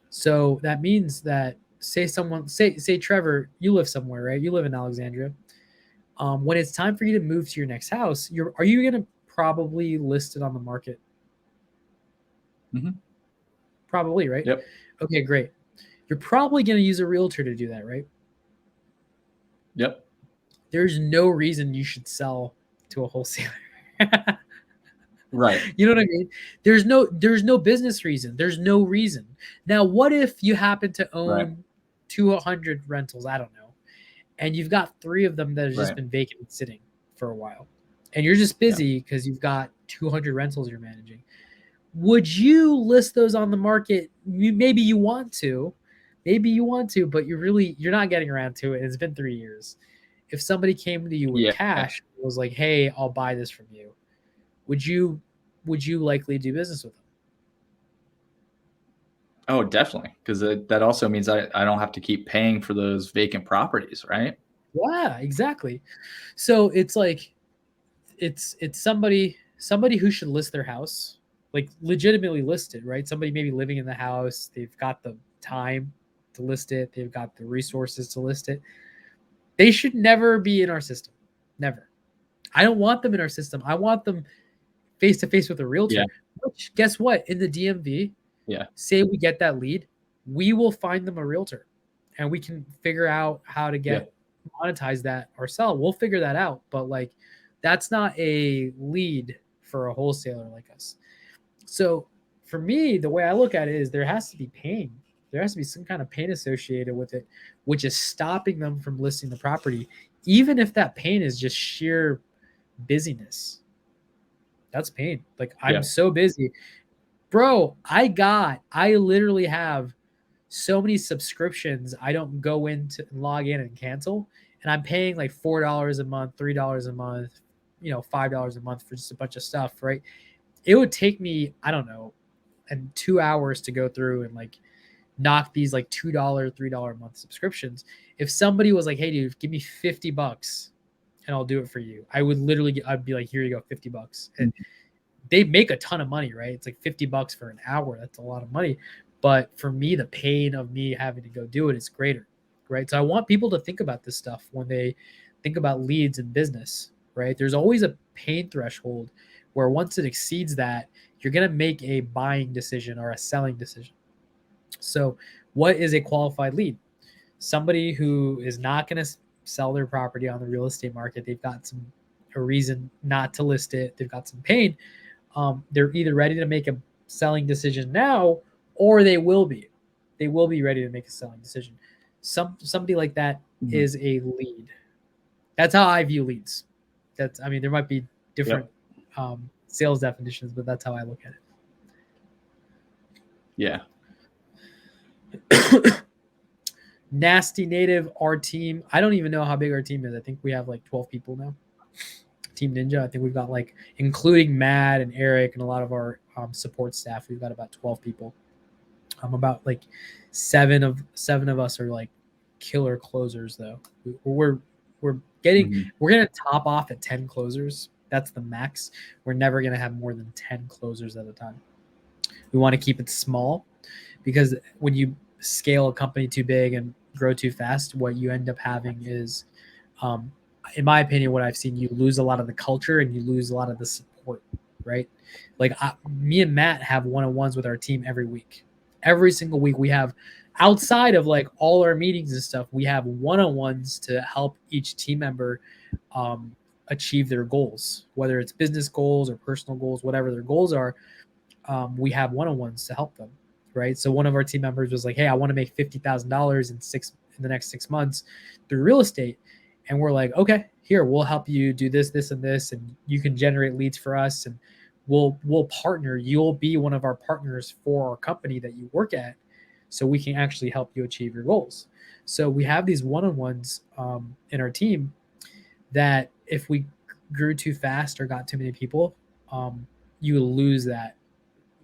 So that means that say Trevor, you live somewhere, right? You live in Alexandria. When it's time for you to move to your next house, are you going to probably list it on the market? Probably, right? Yep. Okay, great. You're probably going to use a realtor to do that, right? Yep. There's no reason you should sell to a wholesaler. Right. You know what I mean? There's no business reason. There's no reason. Now, what if you happen to Right. own 200 rentals? I don't know. And you've got 3 of them that have just Right. been vacant and sitting for a while. And you're just Yeah. busy because you've got 200 rentals you're managing. Would you list those on the market? Maybe you want to, but you're not getting around to it. It's been 3 years. If somebody came to you with Yeah. cash and was like, "Hey, I'll buy this from you," would you likely do business with them? Oh, definitely. Because that also means I don't have to keep paying for those vacant properties, right? Yeah, exactly. So it's like it's somebody who should list their house, like legitimately list it, right? Somebody maybe living in the house, they've got the time to list it, they've got the resources to list it. They should never be in our system. Never. I don't want them in our system. I want them face to face with a realtor. Yeah. Which, guess what? In the DMV, Yeah. say we get that lead, we will find them a realtor, and we can figure out how to Yeah. monetize that ourselves. We'll figure that out. But like, that's not a lead for a wholesaler like us. So for me, the way I look at it is there has to be pain. There has to be some kind of pain associated with it, which is stopping them from listing the property, even if that pain is just sheer busyness. That's pain. Like, I'm Yeah. so busy. Bro, I literally have so many subscriptions I don't go in to log in and cancel. And I'm paying like $4 a month, $3 a month, $5 a month for just a bunch of stuff, right? It would take me, I don't know, and 2 hours to go through and like knock these like $2, $3 a month subscriptions. If somebody was like, "Hey dude, give me $50 and I'll do it for you," I would literally I'd be like, "Here you go, $50." And they make a ton of money, right? It's like $50 for an hour. That's a lot of money. But for me, the pain of me having to go do it is greater, right? So I want people to think about this stuff when they think about leads in business, right? There's always a pain threshold where once it exceeds that, you're going to make a buying decision or a selling decision. So, what is a qualified lead? Somebody who is not going to sell their property on the real estate market. They've got a reason not to list it. They've got some pain. They're either ready to make a selling decision now, or they will be. They will be ready to make a selling decision. Somebody like that is a lead. That's how I view leads. I mean, there might be different sales definitions, but that's how I look at it. Yeah. Nasty Native, our team. I don't even know how big our team is. I think we have like 12 people now. Team Ninja. I think we've got, like, including Matt and Eric and a lot of our support staff, we've got about 12 people. About like seven of us are like killer closers though. We're gonna top off at 10 closers. That's the max. We're never gonna have more than 10 closers at a time. We want to keep it small because when you scale a company too big and grow too fast, what you end up having is, in my opinion, what I've seen, you lose a lot of the culture and you lose a lot of the support, right? Like, me and Matt have one-on-ones with our team every week. Every single week we have, outside of like all our meetings and stuff, we have one-on-ones to help each team member achieve their goals, whether it's business goals or personal goals, whatever their goals are. We have one-on-ones to help them, right? So one of our team members was like, "Hey, I want to make $50,000 in the next 6 months through real estate." And we're like, "Okay, here, we'll help you do this, this, and this, and you can generate leads for us, and we'll partner. You'll be one of our partners for our company that you work at, so we can actually help you achieve your goals." So we have these one-on-ones in our team that if we grew too fast or got too many people, you lose that.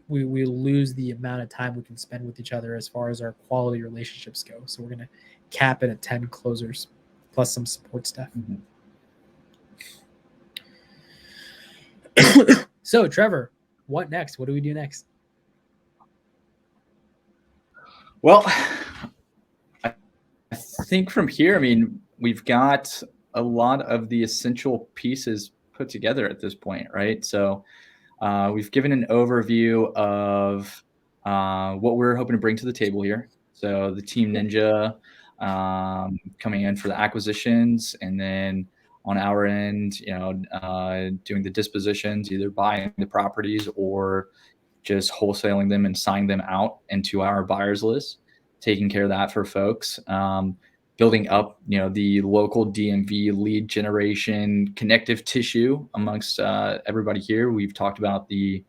We lose the amount of time we can spend with each other as far as our quality relationships go. So we're going to cap it at 10 closers plus some support staff. So, Trevor, what next? What do we do next? Well, I think from here, I mean, we've got a lot of the essential pieces put together at this point, right? So we've given an overview of what we're hoping to bring to the table here. So the Team Ninja coming in for the acquisitions, and then on our end, doing the dispositions, either buying the properties or just wholesaling them and signing them out into our buyers list, taking care of that for folks. Building up, the local DMV lead generation connective tissue amongst everybody here. We've talked about the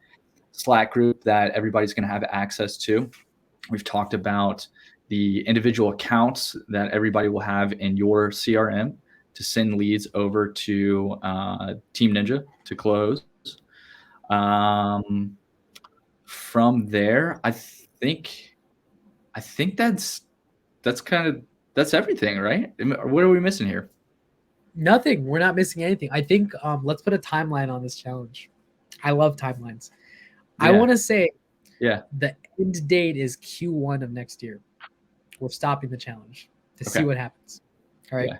Slack group that everybody's going to have access to. We've talked about the individual accounts that everybody will have in your CRM to send leads over to Team Ninja to close. From there, I think that's everything, right? What are we missing here? Nothing. We're not missing anything. I think let's put a timeline on this challenge. I love timelines. Yeah. I want to say the end date is Q1 of next year. We're stopping the challenge to see what happens. All right. Yeah.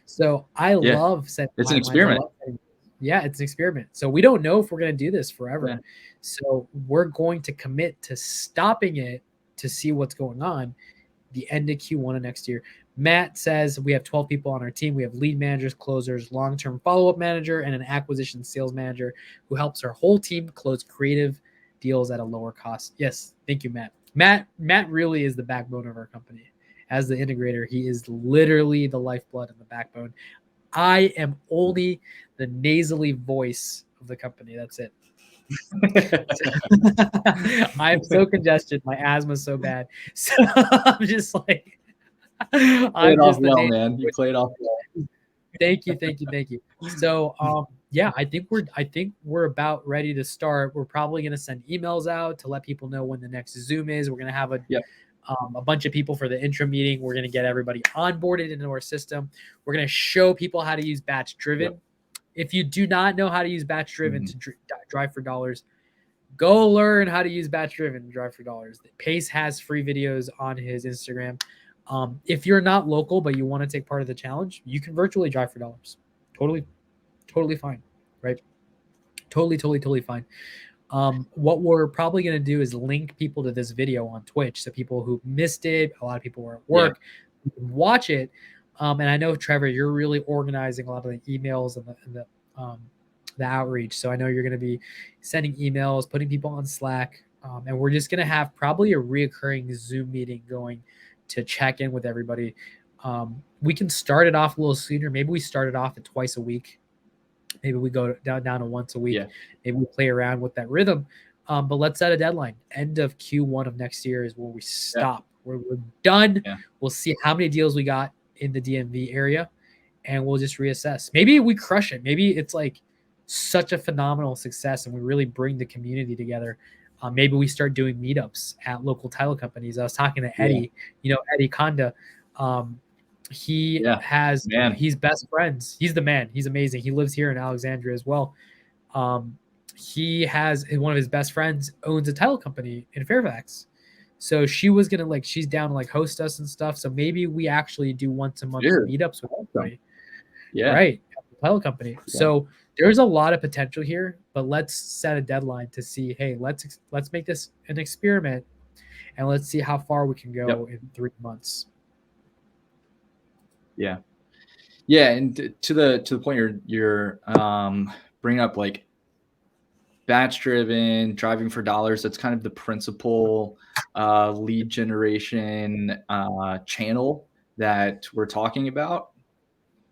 So I love setting it's an experiment. It's an experiment. So we don't know if we're going to do this forever. Yeah. So we're going to commit to stopping it to see what's going on the end of Q1 of next year. Matt says we have 12 people on our team. We have lead managers, closers, long-term follow-up manager, and an acquisition sales manager who helps our whole team close creative deals at a lower cost. Yes, thank you, Matt. Matt really is the backbone of our company. As the integrator, he is literally the lifeblood and the backbone. I am only the nasally voice of the company. That's it. I'm so congested. My asthma's so bad. So I'm just like, I'm just well, man. You played off well. Thank you. So I think we're about ready to start. We're probably going to send emails out to let people know when the next Zoom is. We're going to have a bunch of people for the intro meeting. We're going to get everybody onboarded into our system. We're going to show people how to use batch driven. Yep. If you do not know how to use batch driven to drive for dollars, go learn how to use batch driven to drive for dollars. Pace has free videos on his Instagram. If you're not local but you want to take part of the challenge, you can virtually drive for dollars. Totally fine, right? Totally fine. What we're probably going to do is link people to this video on Twitch, so people who missed it, a lot of people were at work, you can watch it. And I know, Trevor, you're really organizing a lot of the emails and the outreach. So I know you're going to be sending emails, putting people on Slack, and we're just going to have probably a reoccurring Zoom meeting going to check in with everybody. We can start it off a little sooner. Maybe we start it off at twice a week. Maybe we go down to once a week. Yeah. Maybe we play around with that rhythm. But let's set a deadline. End of Q1 of next year is where we stop. Yeah. We're done. Yeah. We'll see how many deals we got in the DMV area, and we'll just reassess. Maybe we crush it. Maybe it's like such a phenomenal success and we really bring the community together. Maybe we start doing meetups at local title companies. I was talking to Eddie, Eddie Conda. He's best friends. He's the man. He's amazing. He lives here in Alexandria as well. He has one of his best friends owns a title company in Fairfax. So she was going to she's down to host us and stuff. So maybe we actually do once a month meetups with everybody. Yeah. Right. Title company. Yeah. So there's a lot of potential here, but let's set a deadline to see, hey, let's make this an experiment and let's see how far we can go in 3 months. Yeah. Yeah. And to the point you're bringing up, batch driven, driving for dollars, that's kind of the principal lead generation channel that we're talking about,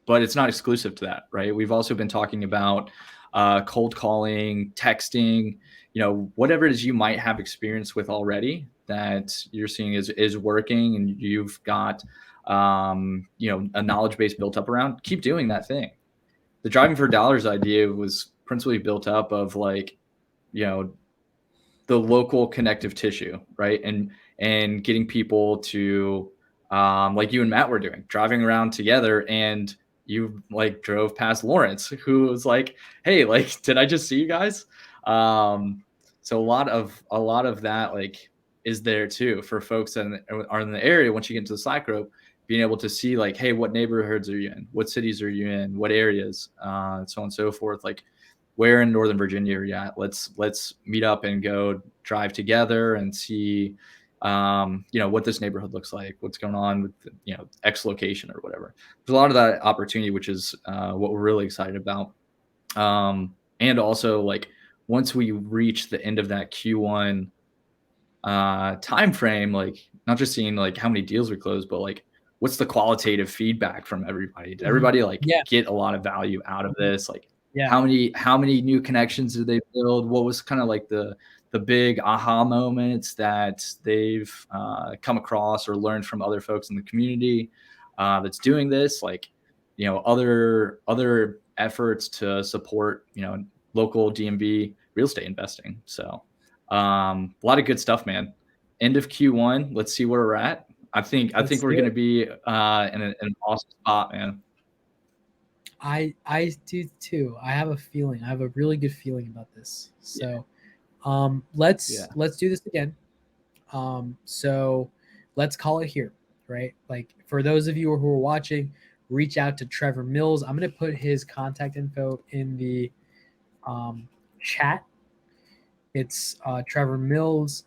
but it's not exclusive to that, right? We've also been talking about cold calling, texting, whatever it is you might have experience with already that you're seeing is working, and you've got a knowledge base built up around. Keep doing that thing. The driving for dollars idea was principally built up of the local connective tissue, right? And getting people to like you and Matt were doing, driving around together, and you drove past Lawrence, who was like, hey, did I just see you guys? So a lot of that is there too for folks that are in the area. Once you get into the Slack group, being able to see hey, what neighborhoods are you in? What cities are you in? What areas? So on and so forth. Where in Northern Virginia are you at? Let's meet up and go drive together and see what this neighborhood looks like, what's going on with, X location or whatever. There's a lot of that opportunity, which is what we're really excited about. And also, like, once we reach the end of that Q1 time frame, like, not just seeing like how many deals we close, but like what's the qualitative feedback from everybody? Did everybody like Yeah. get a lot of value out of this? Like, Yeah. how many new connections did they build? What was kind of like the big aha moments that they've come across or learned from other folks in the community that's doing this? Like, other efforts to support, local DMV real estate investing. So a lot of good stuff, man. End of Q1. Let's see where we're at. I think we're going to be in an awesome spot, man. I do too. I have a feeling. I have a really good feeling about this. So, let's do this again. So let's call it here, right? Like, for those of you who are watching, reach out to Trevor Mills. I'm gonna put his contact info in the chat. It's Trevor Mills,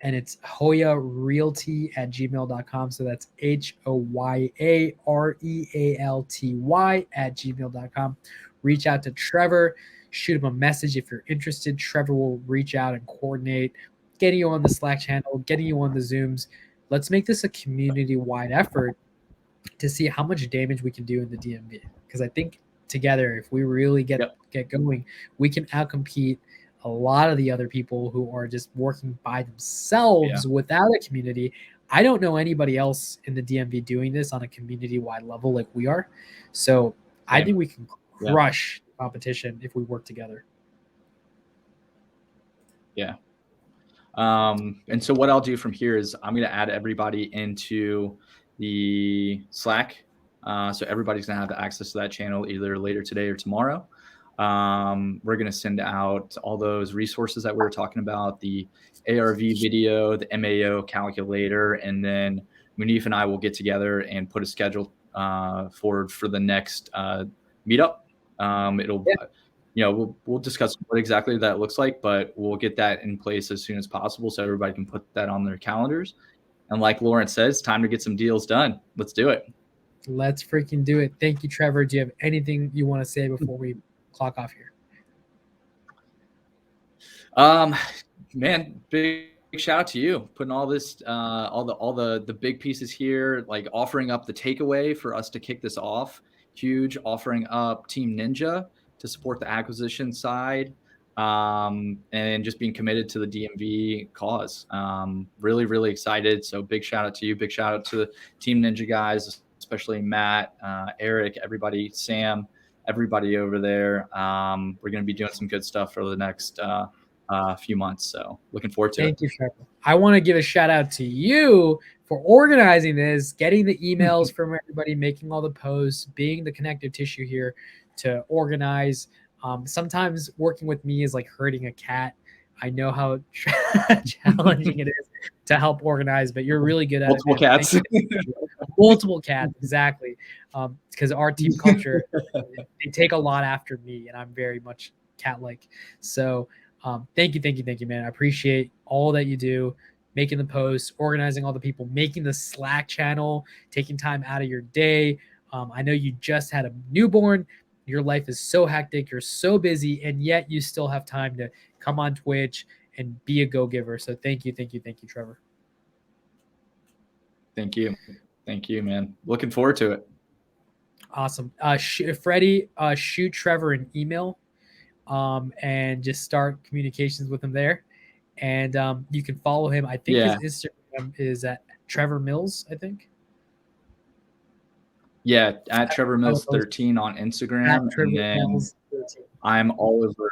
and it's hoyarealty@gmail.com. So that's HOYAREALTY@gmail.com. Reach out to Trevor, shoot him a message if you're interested. Trevor will reach out and coordinate getting you on the Slack channel, getting you on the Zooms. Let's make this a community-wide effort to see how much damage we can do in the DMV. Because I think together, if we really get going, we can outcompete a lot of the other people who are just working by themselves without a community. I don't know anybody else in the DMV doing this on a community-wide level like we are. So I think we can crush competition if we work together. Yeah. And so what I'll do from here is I'm going to add everybody into the Slack. So everybody's going to have access to that channel either later today or tomorrow. We're going to send out all those resources that we were talking about, the ARV video, the MAO calculator, and then Munif and I will get together and put a schedule forward for the next meetup. We'll discuss what exactly that looks like, but we'll get that in place as soon as possible so everybody can put that on their calendars. And like Lawrence says, time to get some deals done. Let's do it. Let's freaking do it. Thank you, Trevor. Do you have anything you want to say before we clock off here? Man, big shout out to you putting all this, all the big pieces here, like offering up the takeaway for us to kick this off. Huge. Offering up Team Ninja to support the acquisition side, and just being committed to the DMV cause. Really, really excited. So big shout out to you. Big shout out to the Team Ninja guys, especially Matt, Eric, everybody, Sam, everybody over there. We're going to be doing some good stuff for the next few months. So looking forward to it. Thank you, Trevor. I want to give a shout out to you for organizing this, getting the emails from everybody, making all the posts, being the connective tissue here to organize. Sometimes working with me is like herding a cat. I know how challenging it is to help organize, but you're really good at multiple it. Cats. Multiple cats, exactly. Because our team culture, they take a lot after me, and I'm very much cat-like. So thank you, man. I appreciate all that you do, making the posts, organizing all the people, making the Slack channel, taking time out of your day. I know you just had a newborn. Your life is so hectic. You're so busy, and yet you still have time to come on Twitch and be a go-giver. So thank you, Trevor. Thank you, man. Looking forward to it. Awesome. Freddie, shoot Trevor an email, and just start communications with him there. And you can follow him. I think his Instagram is at Trevor Mills, I think. Yeah, at Trevor Mills 13 on Instagram, and then I'm all over.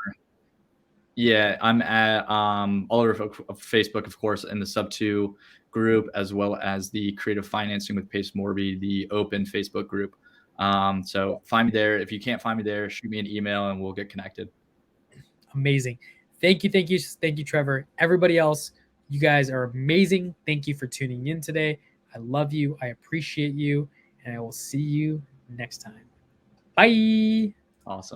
Yeah, I'm at all over Facebook, of course, in the Sub2 group, as well as the Creative Financing with Pace Morby, the open Facebook group. So find me there. If you can't find me there, shoot me an email and we'll get connected. Amazing. Thank you, Trevor. Everybody else, you guys are amazing. Thank you for tuning in today. I love you. I appreciate you. And I will see you next time. Bye. Awesome.